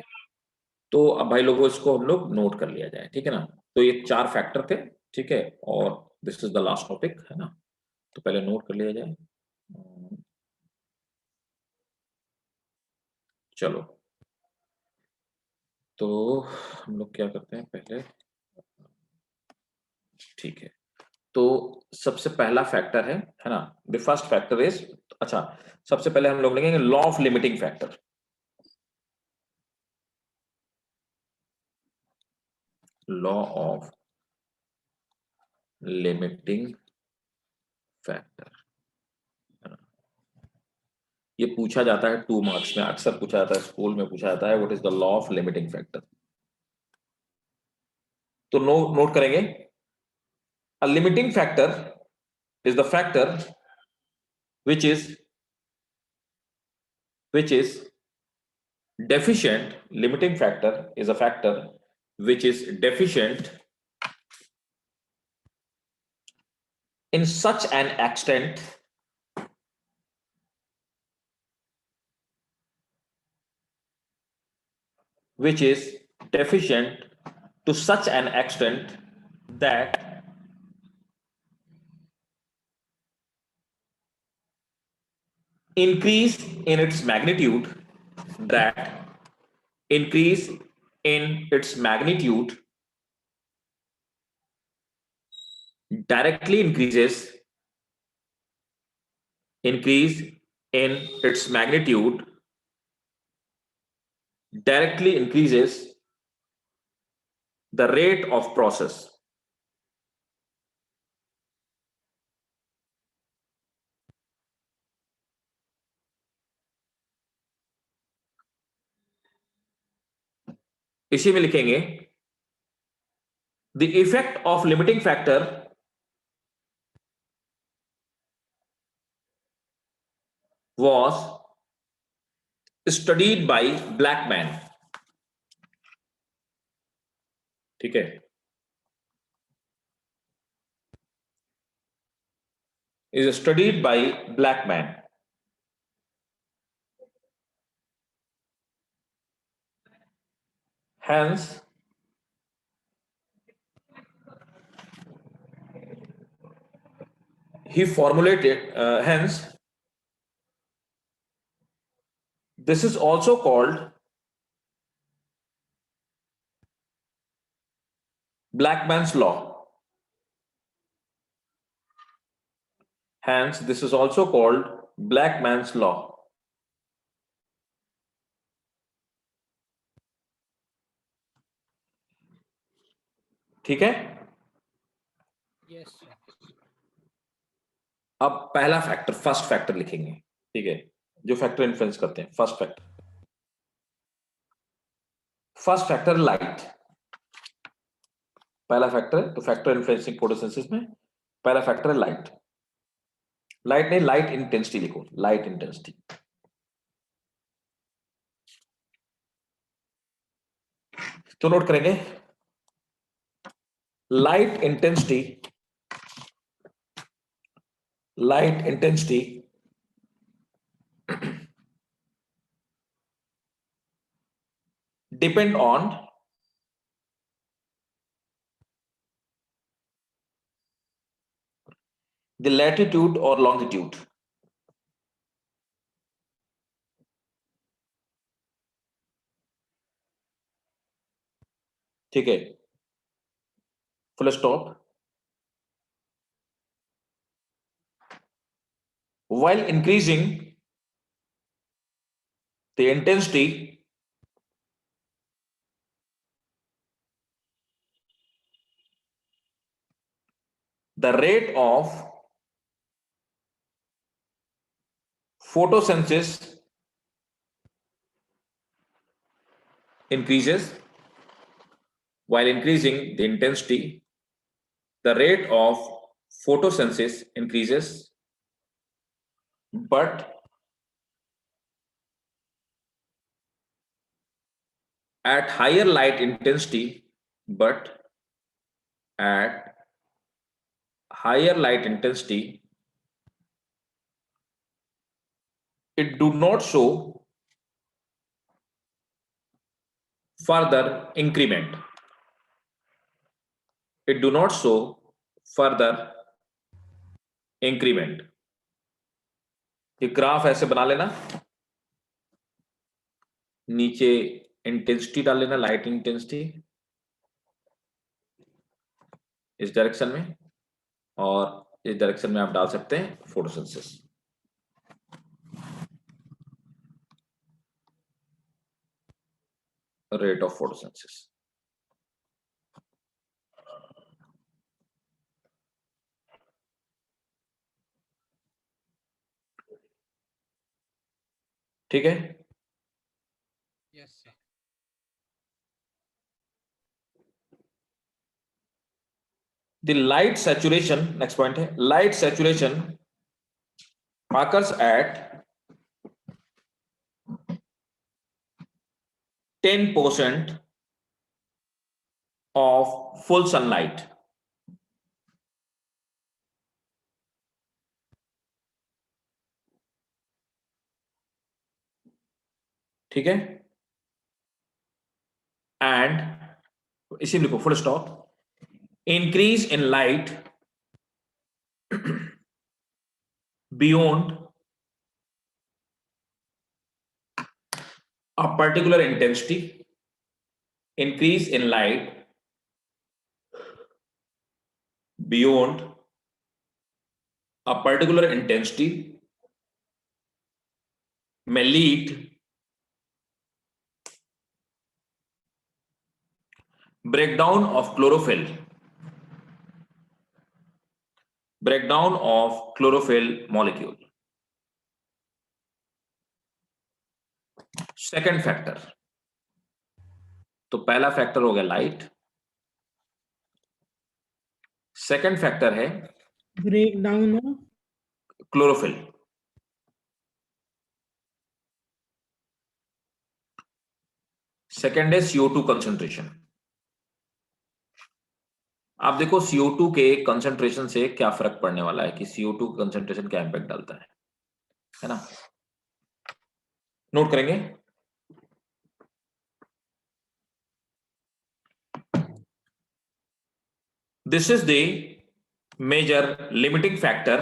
तो अब भाई लोगों इसको हम लोग नोट कर लिया जाए, ठीक है ना। तो ये 4 फैक्टर थे, ठीक है, और this is the last topic, है ना। तो पहले नोट कर लिया जाए। चलो, तो हम लोग क्या करते हैं पहले, ठीक है। तो सबसे पहला फैक्टर है ना, द फर्स्ट फैक्टर इज, अच्छा, सबसे पहले हम लोग लिखेंगे law of limiting factor. Law of limiting factor, ये पूछा जाता है 2 मार्क्स में, अक्सर पूछा जाता है, स्कूल में पूछा जाता है, what is the law of limiting factor. तो नोट करेंगे, a limiting factor is the factor which is deficient. Limiting factor is a factor which is deficient in such an extent which is deficient to such an extent that increase in its magnitude, increase in its magnitude directly increase in its magnitude directly increases the rate of process. इसी में लिखेंगे the effect of limiting factor was studied by Blackman, ठीक है, is studied by Blackman. Hence he formulated, hence this is also called Blackman's law. Hence this is also called Blackman's law. ठीक है। Yes, sir. अब पहला factor, first factor लिखेंगे, ठीक है, जो फैक्टर इन्फ्लुएंस करते हैं। फर्स्ट फैक्टर लाइट, पहला फैक्टर है, तो फैक्टर इन्फ्लुएंसिंग फोटोसिंथेसिस में पहला फैक्टर है लाइट। लाइट नहीं, लाइट इंटेंसिटी लिखो, लाइट इंटेंसिटी। तो नोट करेंगे light intensity depend on the latitude or longitude. ठीक है, full stop. While increasing the intensity, the rate of photosynthesis increases. While increasing the intensity, the rate of photosynthesis increases, but at higher light intensity, it do not show further increment. It do not show further increment. ये graph ऐसे बना लेना, नीचे intensity डाल लेना, light intensity इस direction में, और इस डायरेक्शन में आप डाल सकते हैं फोटोसिंथेसिस। Rate of photosynthesis. ठीक है, Yes, sir. the light saturation, next point है, light saturation occurs at 10% of full sunlight. ठीक है, एंड इसी लिखो full stop, increase in light beyond a particular intensity, increase in light beyond a particular intensity may lead breakdown of chlorophyll molecule. Second factor, तो पहला factor हो गया light, second factor है breakdown of chlorophyll. Second है CO2 concentration. आप देखो CO2 के concentration से क्या फर्क पड़ने वाला है, कि CO2 कंसंट्रेशन क्या इंपैक्ट डालता है ना, नोट करेंगे। This is the major limiting factor.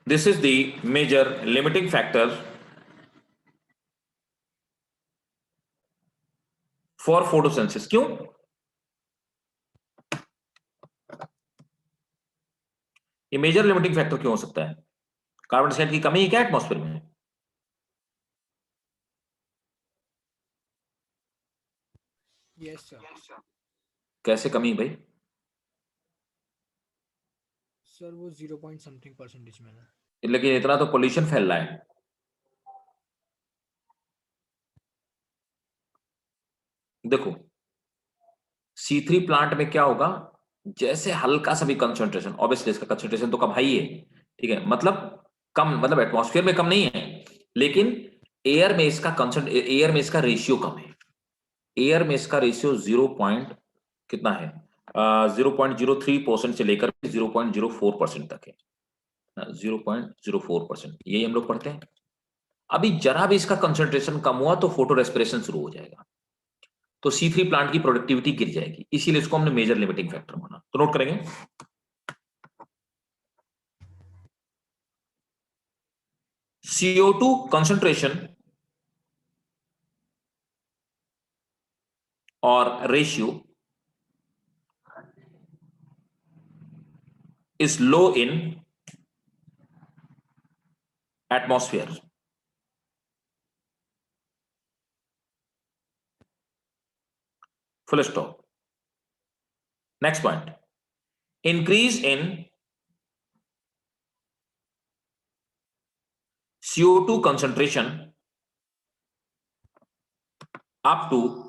This is the major limiting factor for photosynthesis. क्यों? ये मेजर लिमिटिंग फैक्टर क्यों हो सकता है? कार्बन डाइऑक्साइड की कमी है क्या एटमॉस्फेयर में? Yes, sir. कैसे कमी भाई? सर वो 0.something% में है। लेकिन इतना तो पोल्यूशन फैल रहा है। देखो C3 प्लांट में क्या होगा, जैसे हल्का सा भी कंसंट्रेशन, ऑब्वियसली इसका कंसंट्रेशन तो कम हाई है, ठीक है, मतलब कम, मतलब एटमॉस्फेयर में कम नहीं है, लेकिन एयर में इसका रेशियो कम है। एयर में इसका रेशियो 0. कितना है, 0.03% से लेकर 0.04% तक है, 0.04%, यही हम लोग पढ़ते हैं। अभी जरा भी इसका कंसंट्रेशन कम हुआ तो फोटो रेस्पिरेशन शुरू हो जाएगा, तो C3 प्लांट की प्रोडक्टिविटी गिर जाएगी, इसीलिए इसको हमने मेजर लिमिटिंग फैक्टर माना। तो नोट करेंगे, CO2 concentration or ratio is low in atmosphere. Full stop. Next point. Increase in CO2 concentration up to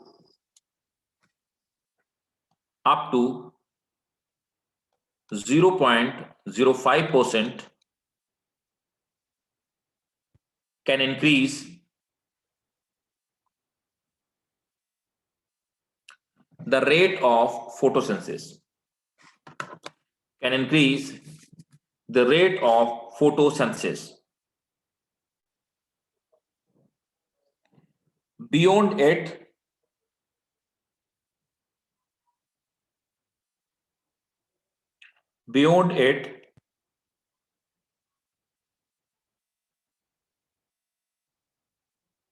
0.05% can increase the rate of photosynthesis. Can increase the rate of photosynthesis. Beyond it,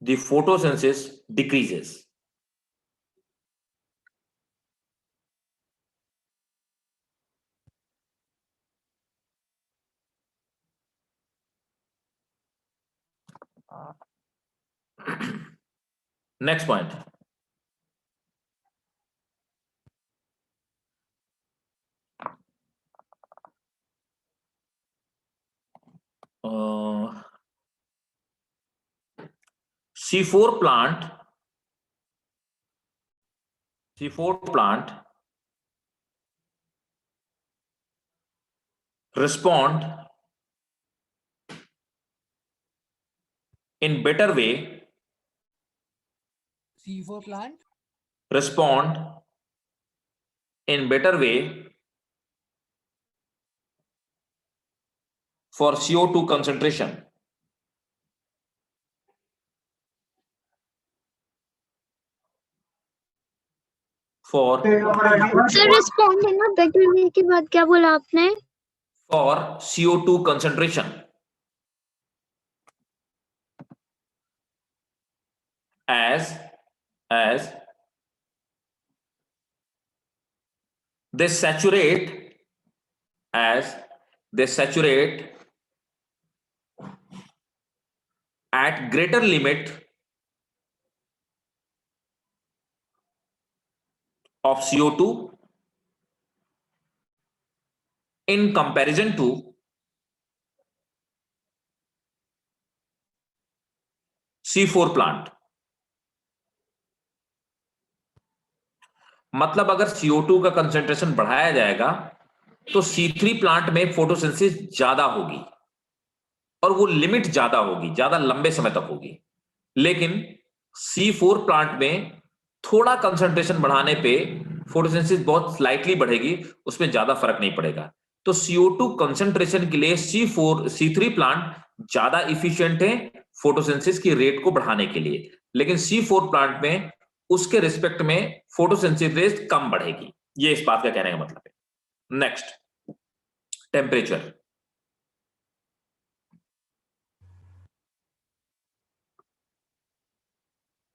the photosynthesis decreases. Next point. C4 plant respond in better way. C4 plant Respond in better way for CO2 concentration. For sir respond है ना, better way के बाद क्या बोला आपने? for CO2 concentration. As they saturate at greater limit of CO2 in comparison to C4 plant. मतलब अगर CO2 का कंसेंट्रेशन बढ़ाया जाएगा तो C3 प्लांट में फोटोसिंथेसिस ज्यादा होगी और वो लिमिट ज्यादा होगी, ज्यादा लंबे समय तक होगी। लेकिन C4 प्लांट में थोड़ा कंसेंट्रेशन बढ़ाने पे फोटोसिंथेसिस बहुत स्लाइटली बढ़ेगी, उसमें ज्यादा फर्क नहीं पड़ेगा। तो CO2 कंसेंट्रेशन के लिए C3 प्लांट ज्यादा इफिशिएंट है फोटोसिंथेसिस की रेट को बढ़ाने के लिए, लेकिन C4 प्लांट में उसके रिस्पेक्ट में फोटोसिंथेसिस रेट कम बढ़ेगी। ये इस बात का कहने का मतलब है। Next, temperature.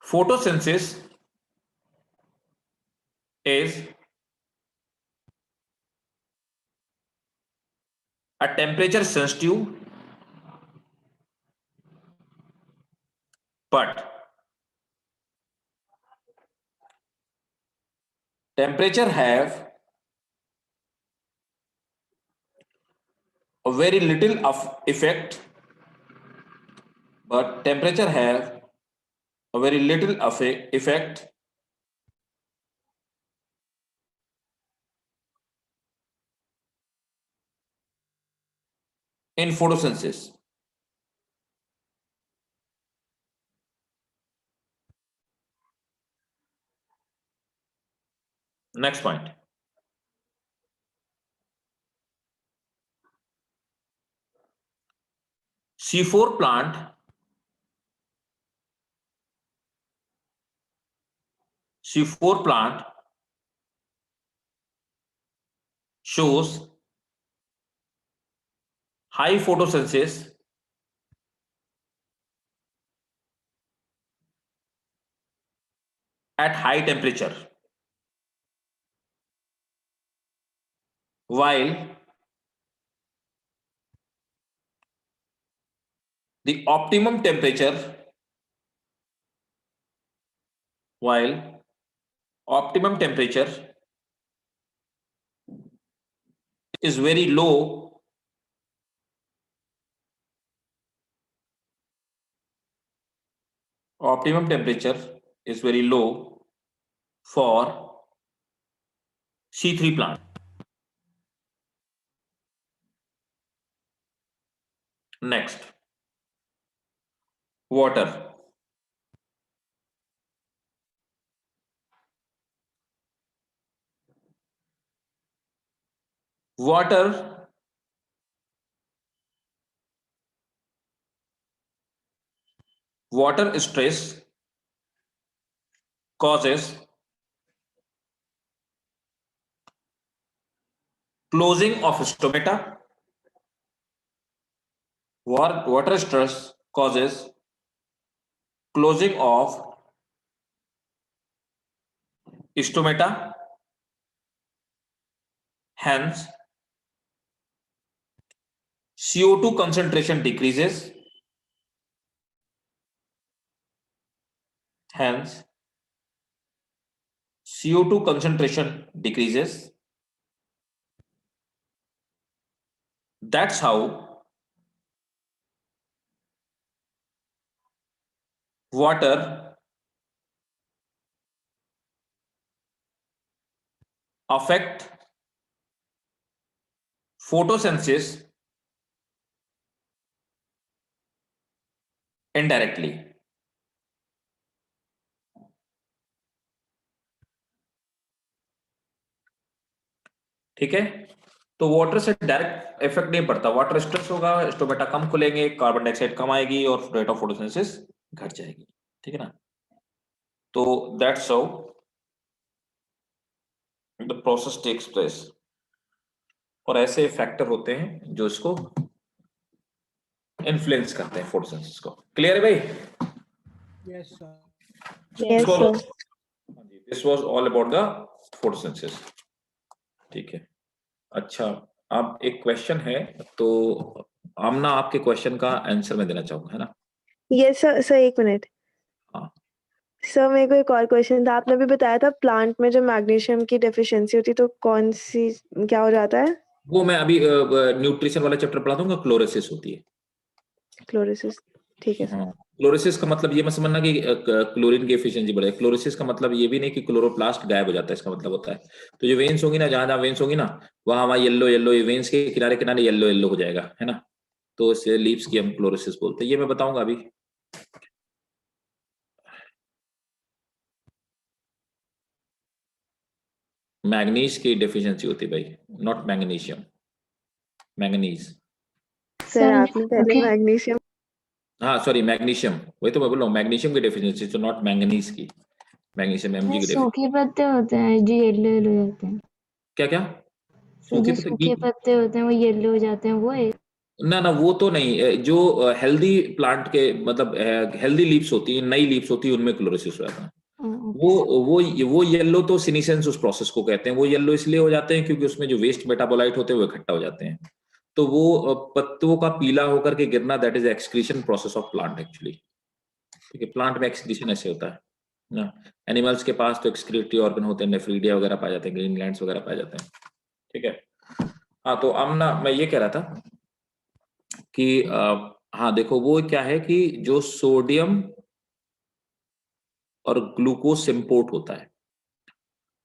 Photosynthesis is a temperature sensitive but temperature have a very little of effect, but temperature have a very little of effect in photosynthesis. Next point. C4 plant C4 plant shows high photosynthesis at high temperature, while the optimum temperature is very low for C3 plant. Next, water. Water stress causes closing of stomata. Water stress causes closing of stomata. Hence, CO2 concentration decreases. That's how water affect photosynthesis indirectly. ठीक है, तो water से direct effect नहीं पड़ता. Water stress होगा, stomata कम खुलेंगे, carbon dioxide कम आएगी और रेट ऑफ फोटोसिंथेसिस घट जाएगी. ठीक है ना. तो that's how the process takes place. और ऐसे फैक्टर होते हैं जो इसको इन्फ्लुएंस करते हैं फोटोसिंथेसिस को. क्लियर है भाई? Yes, sir. Yes, sir. This was all about the photosynthesis. ठीक है. अच्छा, अब एक क्वेश्चन है, तो आमना आपके क्वेश्चन का आंसर मैं देना चाहूंगा, है ना? Yes sir. सर एक मिनट. हाँ. सर मेरे को एक और क्वेश्चन था. आपने भी बताया था प्लांट में जो मैग्नीशियम की डेफिशिएंसी होती है तो कौन सी क्या हो जाता है? वो मैं अभी न्यूट्रिशन वाला चैप्टर पढ़ा दूंगा. क्लोरोसिस होती है. क्लोरोसिस. ठीक है सर. हाँ. क्लोरोसिस का मतलब ये मत समझना कि क्लोरीन की एफिशिएंसी बढ़े. क्लोरोसिस का मतलब ये भी नहीं कि क्लोरोप्लास्ट गायब हो जाता है. इसका मतलब होता है तो जो वेन्स होंगी ना, जहां वेन्स होंगी ना, वहां येलो येलो, ये वेन्स के किनारे किनारे येलो येलो हो जाएगा, है ना. तो इसे लीव्स की हम क्लोरोसिस बोलते हैं. ये मैं बताऊंगा अभी. मैग्नीज की डेफिशिएंसी होती है भाई, नॉट मैग्नीशियम. मैग्नीज. सर आपने पहले मैग्नीशियम. हाँ सॉरी, मैग्नीशियम. वही तो मैं बोल रहा हूँ, मैग्नीशियम की डेफिशिएंसी, तो नॉट मैंगनीज की. मैग्नीशियम एमजी की डेफिशिएंसी. सूखे पत्ते होते हैं जो येलो येलो हो जाते हैं. क्या क्या? जो सूखे पत्ते होते हैं वो येलो हो जाते हैं, वो है? ना ना, वो तो नहीं. जो हेल्दी प्लांट के मतलब हेल्दी लीव्स होती है, नई लीव्स होती है, उनमें क्लोरोसिस हो जाता है. वो येलो तो सिनीसेंस उस प्रोसेस को कहते हैं. वो येलो इसलिए हो जाते हैं क्योंकि उसमें जो वेस्ट मेटाबोलाइट होते हैं वो इकट्ठा हो जाते हैं. तो वो पत्तों का पीला होकर के गिरना, that is excretion process of plant actually. ठीक है. प्लांट में एक्सक्रीशन ऐसे होता है ना. एनिमल्स के पास तो एक्सक्रीटरी ऑर्गन होते हैं, नेफ्रीडिया वगैरह पाए जाते हैं, ग्रीन ग्लैंड्स वगैरह पाए जाते हैं. ठीक है. हाँ, तो आमना मैं ये कह रहा था कि हाँ देखो, वो क्या है कि जो सोडियम और ग्लूकोज सिम्पोर्ट होता है,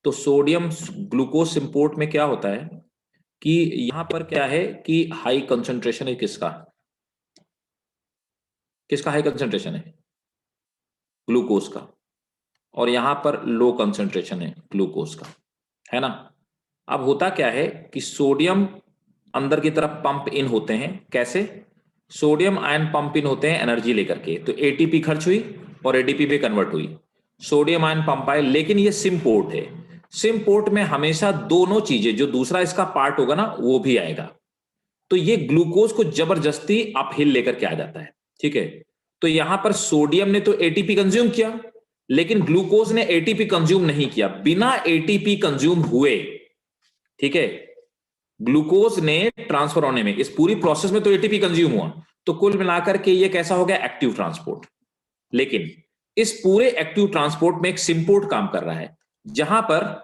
तो सोडियम ग्लूकोज सिम्पोर्ट में क्या होता है कि यहां पर क्या है कि हाई कंसंट्रेशन है. किसका हाई कंसंट्रेशन है? ग्लूकोज का. और यहां पर लो कंसंट्रेशन है ग्लूकोज का, है ना. अब होता क्या है कि सोडियम अंदर की तरफ पंप इन होते हैं. कैसे? सोडियम आयन पंप इन होते हैं एनर्जी लेकर के. तो एटीपी खर्च हुई और एडीपी पे कन्वर्ट हुई. सोडियम आयन पंप है, लेकिन ये सिम पोर्ट है। सिम पोर्ट में हमेशा दोनों चीजें, जो दूसरा इसका पार्ट होगा ना वो भी आएगा, तो ये ग्लूकोज को जबरदस्ती अपहिल लेकर के आ जाता है। ठीक है, तो यहां पर सोडियम ने तो एटीपी कंज्यूम किया, लेकिन ग्लूकोज ने एटीपी कंज्यूम नहीं किया। बिना एटीपी कंज्यूम हुए, ठीक है, ग्लूकोज ने ट्रांसफर होने में, इस पूरी प्रोसेस में तो एटीपी कंज्यूम हुआ, तो कुल मिलाकर के ये कैसा हो गया, एक्टिव ट्रांसपोर्ट। लेकिन इस पूरे एक्टिव ट्रांसपोर्ट में एक सिम्पोर्ट काम कर रहा है, जहां पर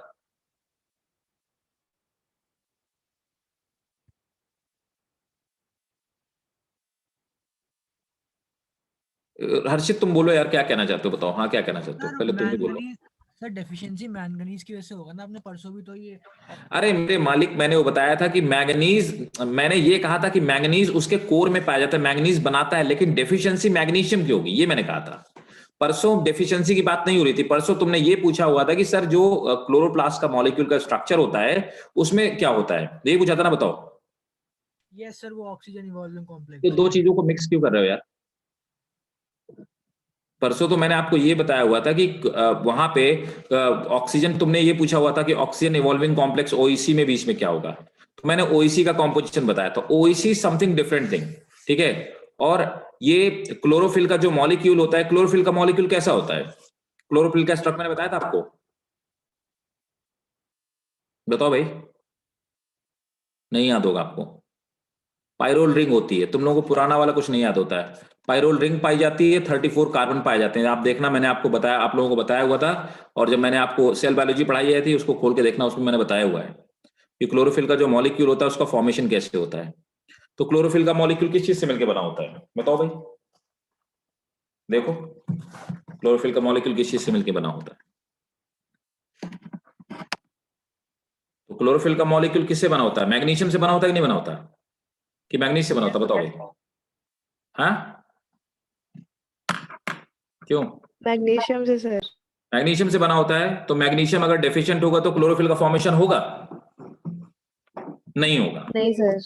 हर्षित तुम बोलो यार, क्या कहना चाहते हो, बताओ। हाँ, क्या कहना चाहते हो, पहले तुम ही बोलो। सर डेफिशिएंसी मैंगनीज की वजह से होगा ना, आपने परसों भी तो ये। अरे मेरे मालिक, मैंने वो बताया था कि मैंगनीज, मैंने ये कहा था कि मैंगनीज उसके कोर में पाया जाता है, मैंगनीज बनाता है, लेकिन डेफिशिएंसी मैग्नीशियम की होगी, ये मैंने कहा था। परसों डेफिशिएंसी की बात नहीं हो रही थी, परसों तुमने ये पूछा हुआ था कि सर जो क्लोरोप्लास्ट का मॉलिक्यूल का स्ट्रक्चर होता है उसमें क्या होता है, ये पूछा था ना, बताओ। यस सर, वो ऑक्सीजन इवॉल्विंग कॉम्प्लेक्स। तो दो चीजों को मिक्स क्यों कर रहे हो यार? परसों तो मैंने आपको ये बताया हुआ था कि वहां पे ऑक्सीजन, तुमने ये पूछा हुआ था कि ऑक्सीजन इवॉल्विंग कॉम्प्लेक्स ओईसी में बीच में क्या होगा, तो मैंने ओईसी का कॉम्पोजिशन बताया था। ओईसी समथिंग डिफरेंट थिंग, ठीक है। और ये क्लोरोफिल का जो मॉलिक्यूल होता है, क्लोरोफिल का मॉलिक्यूल कैसा होता है, क्लोरोफिल का स्ट्रक्चर मैंने बताया था आपको, बताओ भाई, नहीं याद होगा आपको? पायरोल रिंग होती है, तुम लोगों को पुराना वाला कुछ नहीं याद होता है। पायरोल रिंग पाई जाती है, 34 कार्बन पाए जाते हैं, आप देखना, मैंने आपको बताया, आप लोगों को बताया हुआ था। और जब मैंने आपको सेल बायोलॉजी पढ़ाई है थी, उसको खोल के देखना, उसमें मैंने बताया हुआ है कि क्लोरोफिल का जो मॉलिक्यूल होता है उसका फॉर्मेशन कैसे होता है। तो क्लोरोफिल का मॉलिक्यूल किस चीज से मिलकर बना होता है, बताओ भाई, देखो क्लोरोफिल का मॉलिक्यूल किस चीज से मिलकर बना होता है। तो क्लोरोफिल का मॉलिक्यूल किससे बना होता है, मैग्नीशियम से बना होता है कि नहीं बना होता, कि मैग्नीज से बना होता, बताओ भाई। हाँ, क्यों? मैग्नीशियम से सर। मैग्नीशियम से बना होता है, तो मैग्नीशियम अगर डेफिशिएंट होगा तो क्लोरोफिल का फॉर्मेशन होगा, नहीं होगा, नहीं सर।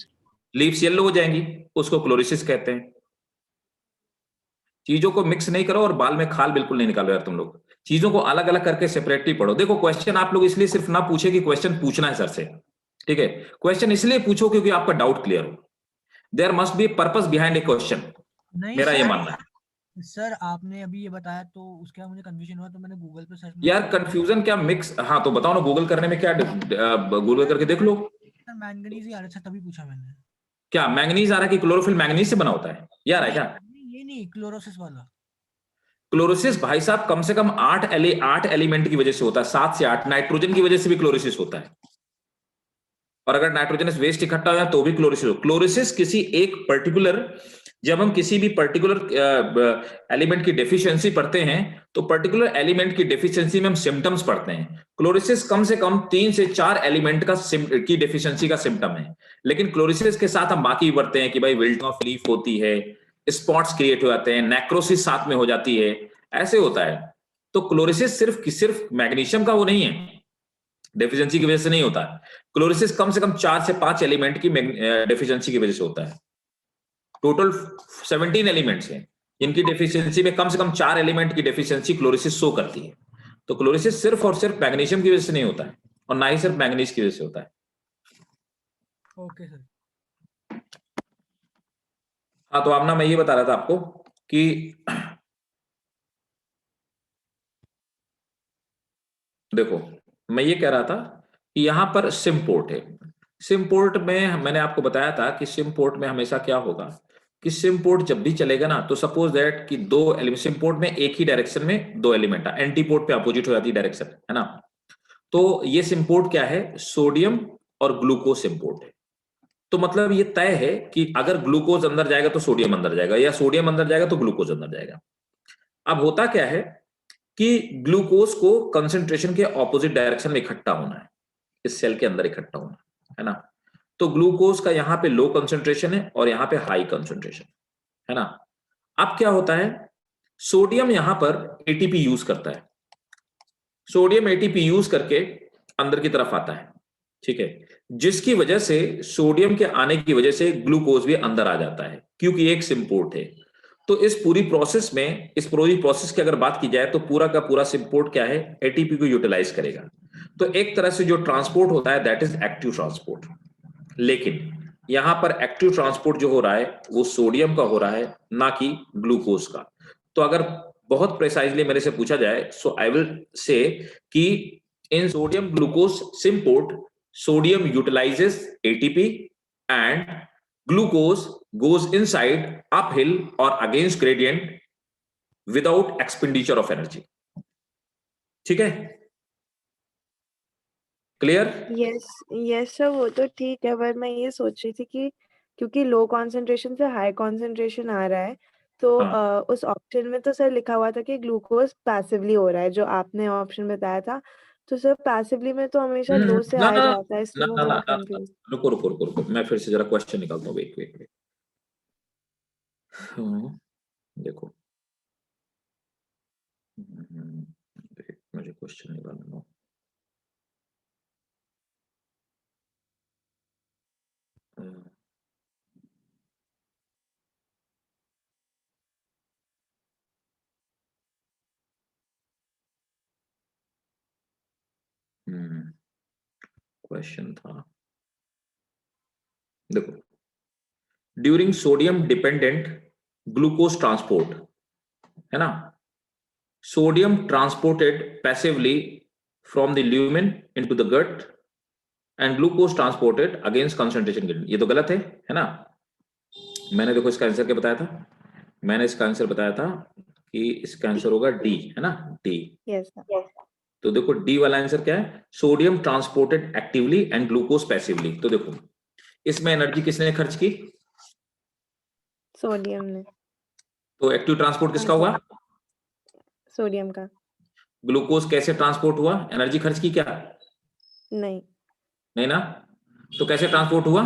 लीव्स येलो हो जाएंगी, उसको क्लोरोसिस कहते हैं। चीजों को मिक्स नहीं करो और बाल में खाल बिल्कुल नहीं निकालो यार तुम लोग, चीजों को अलग अलग करके सेपरेटली पढ़ो। देखो क्वेश्चन आप लोग इसलिए सिर्फ ना पूछे कि क्वेश्चन पूछना है सर से, ठीक है, क्वेश्चन इसलिए पूछो क्योंकि आपका डाउट क्लियर हो। There must be purpose behind a question, मेरा ये मानना है। सर आपने अभी ये बताया तो उसके बाद मुझे कंफ्यूजन हुआ, तो मैंने गूगल पे सर्च यार कंफ्यूजन क्या, मिक्स, हाँ तो बताओ ना, गूगल करने में क्या, गूगल करके देख लो। सर मैंगनीज ही आ रहा था, तभी पूछा मैंने। क्या मैंगनीज आ रहा है कि क्लोरोफिल मैंगनीज से बना होता है, यार है क्या? ये नहीं, क्लोरोसिस वाला। क्लोरोसिस भाई साहब कम से कम 8 एलिमेंट की वजह से होता है, 7 से 8। नाइट्रोजन की वजह से भी क्लोरोसिस होता है, और अगर नाइट्रोजनस वेस्ट इकट्ठा हो जाए तो भी क्लोरोसिस हो। क्लोरोसिस किसी एक पर्टिकुलर, जब हम किसी भी पर्टिकुलर एलिमेंट की डेफिशिएंसी पढ़ते हैं तो पर्टिकुलर एलिमेंट की डेफिशिएंसी में हम सिम्टम्स पढ़ते हैं। क्लोरोसिस कम से कम 3 से 4 एलिमेंट की डेफिशिएंसी का सिम्टम है, लेकिन क्लोरोसिस के साथ हम बाकी भी पढ़ते हैं कि भाई विल्टिंग ऑफ लीफ होती है, स्पॉट्स क्रिएट हो जाते हैं, नेक्रोसिस साथ में हो जाती है, ऐसे होता है। तो क्लोरोसिस सिर्फ मैग्नीशियम का वो नहीं है, डेफिशिएंसी की वजह से नहीं होता है। क्लोरोसिस कम से कम 4 से 5 एलिमेंट की डेफिशिएंसी की वजह से होता है। टोटल 17 एलिमेंट्स हैं जिनकी डेफिशिएंसी में कम से कम 4 एलिमेंट की डेफिशिएंसी क्लोरोसिस शो करती है। तो क्लोरोसिस सिर्फ और सिर्फ मैग्नीशियम की वजह से नहीं होता है, और ना ही सिर्फ मैंगनीज की वजह से होता है। Okay sir. हाँ तो अब ना मैं ये बता रहा था आपको कि देखो, मैं ये कह रहा था कि यहां पर सिम पोर्ट है। सिम पोर्ट में मैंने आपको बताया था कि सिम पोर्ट में हमेशा क्या होगा कि सिम पोर्ट जब भी चलेगा ना, तो सपोज दैट कि दो एलिमेंट, सिम पोर्ट में एक ही डायरेक्शन में दो एलिमेंट है, एंटी पोर्ट पे अपोजिट हो जाती है डायरेक्शन, है ना। तो ये सिम पोर्ट क्या है, सोडियम और ग्लूकोज सिम पोर्ट है। तो मतलब ये तय है कि अगर ग्लूकोज अंदर जाएगा तो सोडियम अंदर जाएगा, या सोडियम अंदर जाएगा तो ग्लूकोज अंदर जाएगा। अब होता क्या है कि ग्लूकोज को कंसंट्रेशन के ऑपोजिट डायरेक्शन में इकट्ठा होना है, इस सेल के अंदर इकट्ठा होना है ना। तो ग्लूकोज का यहाँ पे लो कंसंट्रेशन है और यहाँ पे हाई कंसंट्रेशन है ना। अब क्या होता है, सोडियम यहां पर एटीपी यूज करता है, सोडियम एटीपी यूज करके अंदर की तरफ आता है, ठीक है, जिसकी वजह से सोडियम के आने की वजह से ग्लूकोज भी अंदर आ जाता है, क्योंकि एक सिम पोर्ट है। तो इस पूरी प्रोसेस में, इस पूरी प्रोसेस की अगर बात की जाए तो पूरा का पूरा सिंपोर्ट क्या है, एटीपी को यूटिलाइज करेगा। तो एक तरह से जो ट्रांसपोर्ट होता है दैट इज एक्टिव ट्रांसपोर्ट। लेकिन यहां पर एक्टिव ट्रांसपोर्ट जो हो रहा है वो सोडियम का हो रहा है, ना कि ग्लूकोज का। तो अगर बहुत प्रिसाइजली मेरे से पूछा जाए, सो आई विल से कि in sodium glucose symport, sodium utilises ATP and glucose goes inside uphill or against gradient without expenditure of energy। ठीक है, क्लियर? यस यस सर, वो तो ठीक है, पर मैं ये सोच रही थी कि क्योंकि लो कॉन्सेंट्रेशन से हाई कॉन्सेंट्रेशन आ रहा है, तो हाँ। उस ऑप्शन में तो सर लिखा हुआ था कि ग्लूकोज पैसिवली हो रहा है, जो आपने ऑप्शन बताया था। तो सर पैसिवली में तो हमेशा लो से ना हाई ना जाता है, ना इसलिए मैं ना ना थोड़ा ना, कंफ्यूज। रुको रुको रुको रुको, मैं फिर से जरा क्वेश्चन निकालता हूँ। वेट वेट वेट, देखो, मुझे क्वेश्चन निकालना दो। क्वेश्चन था, देखो, during sodium dependent glucose transport, है ना, sodium transported passively from the lumen into the gut and glucose transported against concentration gradient. ये तो गलत है ना? मैंने देखो इसका आंसर क्या बताया था, मैंने इसका आंसर बताया था कि इसका आंसर होगा डी, है ना, डी। Yes sir. तो देखो डी वाला आंसर क्या है, sodium transported actively and glucose passively. तो देखो इसमें एनर्जी किसने खर्च की, सोडियम ने। तो एक्टिव ट्रांसपोर्ट किसका हाँ हुआ, सर, सोडियम का। ग्लूकोज कैसे ट्रांसपोर्ट हुआ, एनर्जी खर्च की क्या, नहीं, नहीं ना, तो कैसे ट्रांसपोर्ट हुआ,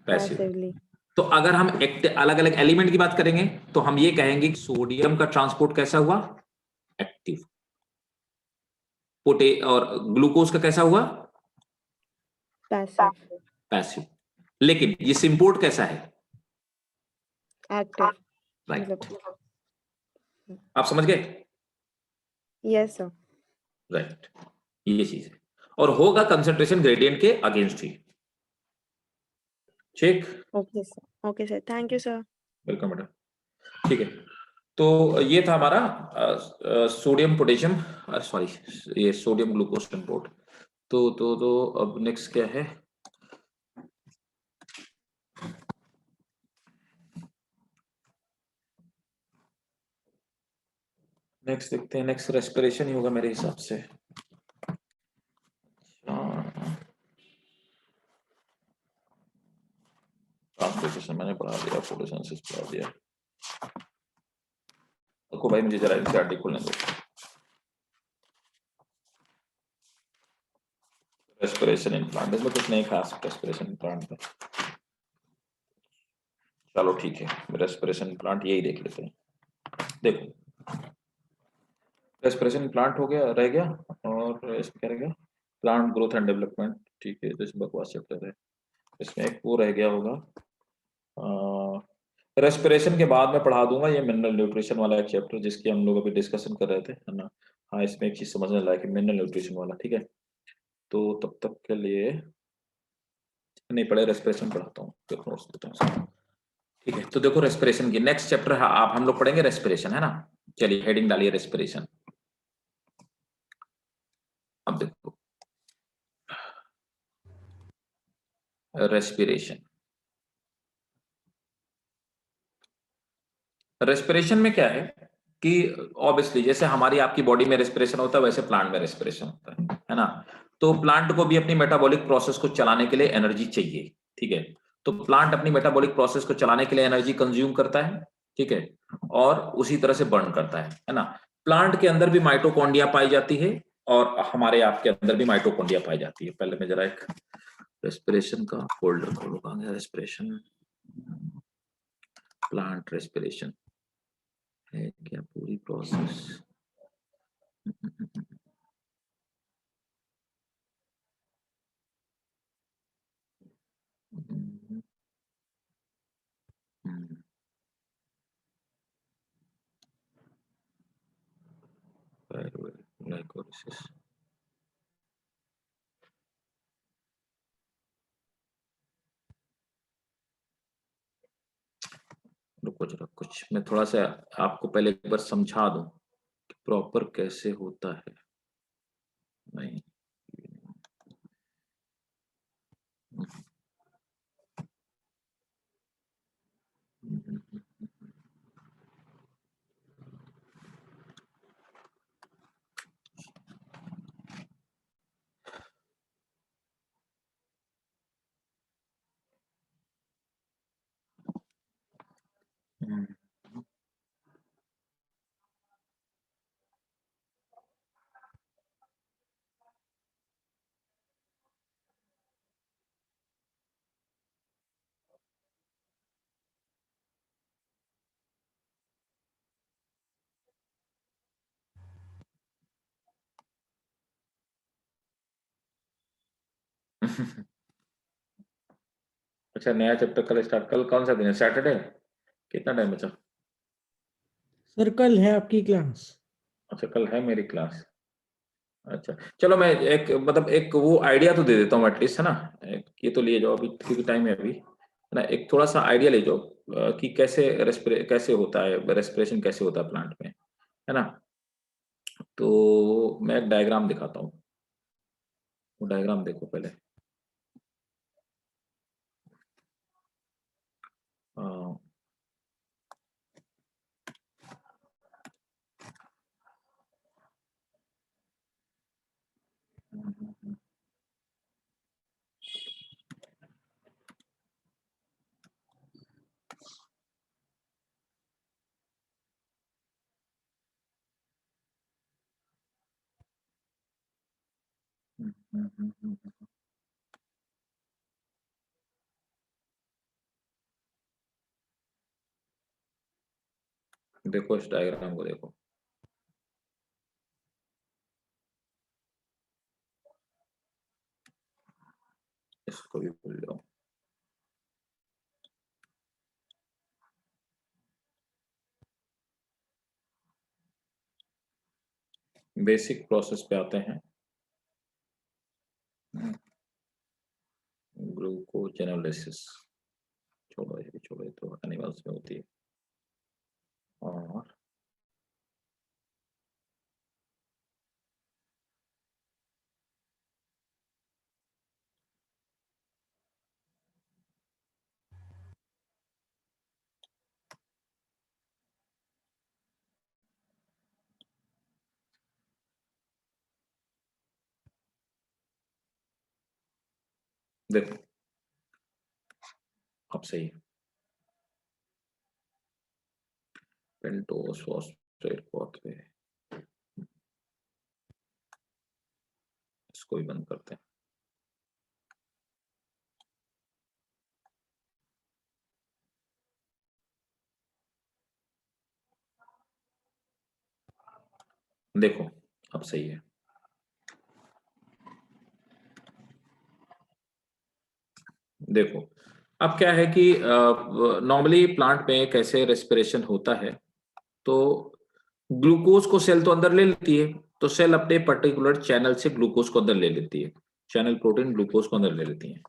पैसिव। पैसिवली। तो अगर हम अलग अलग एलिमेंट की बात करेंगे तो हम ये कहेंगे कि सोडियम का ट्रांसपोर्ट कैसा हुआ, एक्टिव, पोटे, और ग्लूकोज का कैसा हुआ, पैसिव। पैसिव। लेकिन ये सिंपोर्ट कैसा है, एक्टिव। राइट। मतलब आप समझ गए, यस सर। राइट, ये चीज है, और होगा कंसंट्रेशन ग्रेडियंट के अगेंस्ट ही। ठीक, okay sir, okay sir, thank you sir. Welcome बेटा। ठीक है, तो ये था हमारा सोडियम पोटेशियम, सॉरी, ये सोडियम ग्लूकोज सिंपोर्ट। तो अब नेक्स्ट क्या है, नेक्स्ट देखते हैं, नेक्स्ट रेस्पिरेशन ही होगा मेरे हिसाब से। ट्रांसपोर्टेशन मैंने पढ़ा दिया, फोटोसिंथेसिस पढ़ा दिया। देखो भाई मुझे जरा एनसीईआरटी खोलने दो। रेस्पिरेशन इन प्लांट, इसमें कुछ नहीं खास रेस्पिरेशन इन प्लांट में। चलो ठीक है, रेस्पिरेशन इन प्लांट यही देख लेते हैं। देखो रेस्पिरेशन इन प्लांट हो गया, रह गया, और इसमें क्या रह गया, प्लांट ग्रोथ एंड डेवलपमेंट। ठीक है, तो इसमें बकवास चैप्टर है, इसमें एक वो रह गया होगा, रेस्पिरेशन के बाद मैं पढ़ा दूंगा ये मिनरल न्यूट्रिशन वाला एक चैप्टर जिसकी हम लोग अभी डिस्कशन कर रहे थे, है ना। हाँ, इसमें एक चीज समझने लायक है, मिनरल न्यूट्रिशन वाला, ठीक है। तो तब तक के लिए नहीं पढ़े, रेस्पिरेशन पढ़ाता हूँ, नोट्स देता हूँ। ठीक है, तो देखो रेस्पिरेशन की नेक्स्ट चैप्टर है, आप हम लोग पढ़ेंगे रेस्पिरेशन, है ना। चलिए हेडिंग डालिए रेस्पिरेशन। अब देखो रेस्पिरेशन, रेस्पिरेशन में क्या है कि ऑब्वियसली जैसे हमारी आपकी बॉडी में रेस्पिरेशन होता है वैसे प्लांट में रेस्पिरेशन होता है ना। तो प्लांट को भी अपनी मेटाबॉलिक प्रोसेस को चलाने के लिए एनर्जी चाहिए, ठीक है। तो प्लांट अपनी मेटाबॉलिक प्रोसेस को चलाने के लिए एनर्जी कंज्यूम करता है, ठीक है, और उसी तरह से बर्न करता है ना। प्लांट के अंदर भी माइटोकॉन्ड्रिया पाई जाती है और हमारे आपके अंदर भी माइटोकॉन्ड्रिया पाई जाती है। पहले मैं जरा एक रेस्पिरेशन का फोल्डर खोलूंगा, रेस्पिरेशन, प्लांट रेस्पिरेशन है क्या पूरी प्रोसेस। जरा कुछ मैं थोड़ा सा आपको पहले एक बार समझा दूं कि प्रॉपर कैसे होता है। नहीं अच्छा, नया चैप्टर कल स्टार्ट, कल कौन सा दिन है? सैटरडे? कितना टाइम बचा? सर कल है आपकी क्लास। अच्छा, कल है मेरी क्लास। अच्छा चलो, मैं एक मतलब एक वो आइडिया तो दे देता हूँ एटलीस्ट, है ना। ये तो लिए जाओ अभी क्योंकि टाइम है अभी, है ना। एक थोड़ा सा आइडिया ले जाओ कि कैसे होता है रेस्पिरेशन, कैसे होता है प्लांट में, है ना। तो मैं एक डायग्राम दिखाता हूँ, वो डायग्राम देखो पहले। देखो इस डायग्राम को देखो। इसको भी भूल जाओ। बेसिक प्रोसेस पे आते हैं। ग्लूकोजेनोलिसिस छोड़ो, ये छोड़ो, ये तो एनिमल्स में होती है। और देखो अब सही है। पेंटोस फॉस्फेट पाथवे, इसको भी बंद करते हैं। देखो अब सही है। देखो अब क्या है कि नॉर्मली प्लांट में कैसे रेस्पिरेशन होता है, तो ग्लूकोज को सेल तो अंदर ले लेती है, तो सेल अपने पर्टिकुलर चैनल से ग्लूकोज को अंदर ले लेती है, चैनल प्रोटीन ग्लूकोज को अंदर ले लेती है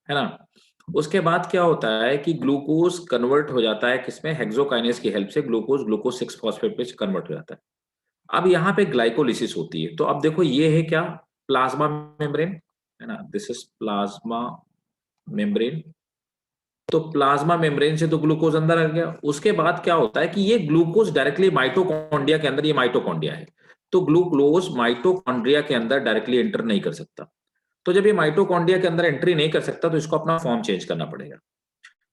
ना। उसके बाद क्या होता है कि ग्लूकोज कन्वर्ट हो जाता है किसमें, हेक्सोकाइनेज की हेल्प से ग्लूकोज ग्लूकोज 6 फॉस्फेट पे कन्वर्ट हो जाता है। अब यहाँ पे ग्लाइकोलिसिस होती है। तो अब देखो ये है क्या, प्लाज्मा मेम्ब्रेन, है ना, दिस इज प्लाज्मा मेम्ब्रेन। तो प्लाज्मा मेम्ब्रेन से तो ग्लूकोज अंदर आ गया। उसके बाद क्या होता है कि ये ग्लूकोज डायरेक्टली माइटोकॉन्ड्रिया के अंदर, ये माइटोकॉन्ड्रिया है, तो ग्लूकोज माइटोकॉन्ड्रिया के अंदर डायरेक्टली एंटर नहीं कर सकता। तो जब ये माइटोकॉन्ड्रिया के अंदर एंट्री नहीं कर सकता तो इसको अपना फॉर्म चेंज करना पड़ेगा।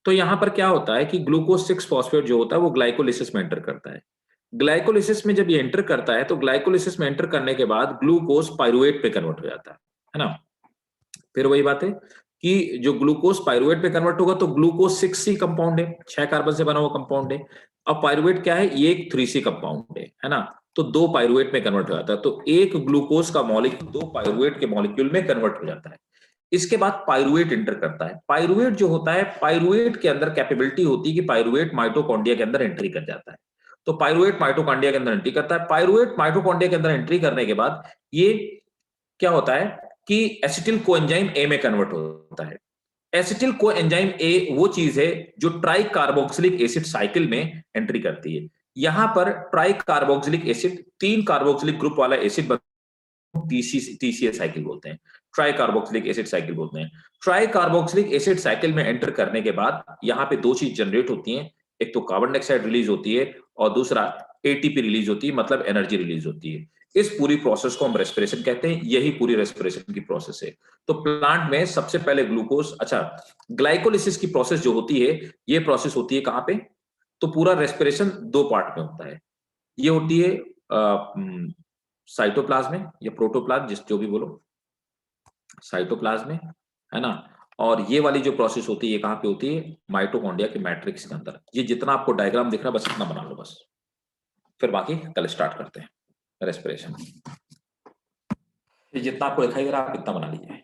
तो यहां पर क्या होता है कि ग्लूकोज 6 फॉस्फेट जो होता है वो ग्लाइकोलिसिस में एंटर करता है। ग्लाइकोलिसिस में जब ये एंटर करता है तो ग्लाइकोलिसिस में एंटर करने के बाद ग्लूकोज पाइरुवेट पे कन्वर्ट हो जाता है ना। फिर वही बात है कि जो ग्लूकोज पाइरुवेट पे कन्वर्ट होगा तो ग्लूकोज 6C कंपाउंड है, 6 कार्बन से बना हुआ कंपाउंड है। अब पाइरुवेट क्या है, ये एक 3C कंपाउंड है ना। तो 2 पाइरुवेट में कन्वर्ट हो जाता है, तो एक ग्लूकोज का मॉलिक्यूल 2 पाइरुवेट के मॉलिक्यूल में कन्वर्ट हो जाता है। इसके बाद पाइरुवेट इंटर करता है। पाइरुवेट जो होता है, पाइरुवेट के अंदर कैपेबिलिटी होती है कि पाइरुवेट माइटोकॉन्ड्रिया के अंदर एंट्री कर जाता है। तो पाइरुवेट माइटोकॉन्ड्रिया के अंदर एंट्री करता है। पाइरुवेट माइटोकॉन्ड्रिया के अंदर एंट्री करने के बाद ये क्या होता है कि एसिटिल कोएंजाइम ए में कन्वर्ट होता है। एसिटिल कोएंजाइम ए वो चीज है जो ट्राई कार्बोक्सिलिक एसिड साइकिल में एंट्री करती है। यहां पर try carboxylic acid 3 carboxylic group वाला एसिड टीसीए साइकिल बोलते हैं, ट्राई कार्बोक्सिलिक एसिड साइकिल बोलते हैं। ट्राई कार्बोक्सिलिक एसिड साइकिल में एंटर करने के बाद यहाँ पे 2 चीज जनरेट होती हैं, एक तो कार्बन डाइऑक्साइड रिलीज होती है और दूसरा एटीपी रिलीज होती है, मतलब एनर्जी रिलीज होती है। इस पूरी प्रोसेस को हम रेस्पिरेशन कहते हैं, यही पूरी रेस्पिरेशन की प्रोसेस है। तो प्लांट में सबसे पहले ग्लूकोज, अच्छा ग्लाइकोलिसिस की प्रोसेस जो होती है, ये प्रोसेस होती है कहां पे? तो पूरा रेस्पिरेशन 2 पार्ट में होता है। ये होती है साइटोप्लाज्म में या प्रोटोप्लाज्म, जिस जो भी बोलो, साइटोप्लाज्म में, है ना। और ये वाली जो प्रोसेस होती है ये कहां पे होती है? माइटोकॉन्ड्रिया के मैट्रिक्स के अंदर। ये जितना आपको डायग्राम दिख रहा है बस इतना बना लो बस, फिर बाकी कल स्टार्ट करते हैं रेस्पिरेशन। जितना आपको दिखाई दे रहा है आप इतना बना लीजिए।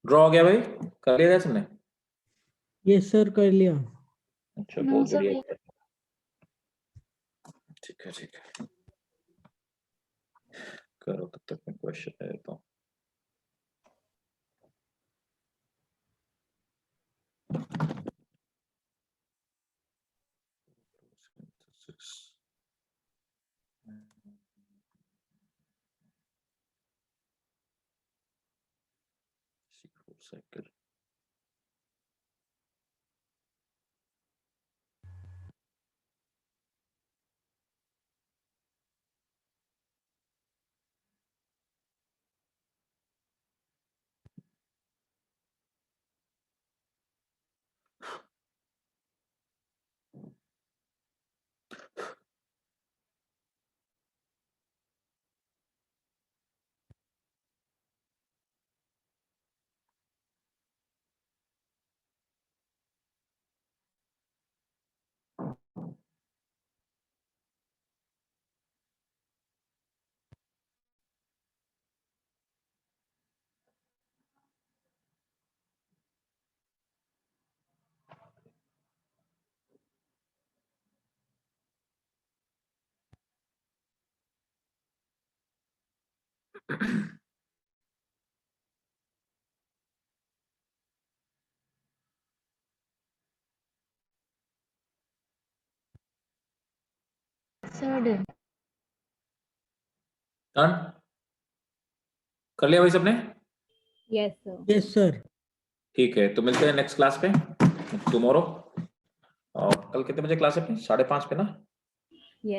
ड्रॉ हो गया भाई? कर लिया तुमने? यस सर, कर लिया। अच्छा No, बहुत sir. बढ़िया। ठीक है ठीक है, करो तब तक मैं क्वेश्चन दे देता हूँ। Cycle Sir, done. डन कर लिया भाई सबने? Yes, sir. Yes sir. ठीक है, तो मिलते हैं नेक्स्ट क्लास पे टुमारो। और कल कितने बजे क्लास है अपनी? 5:30 पे ना?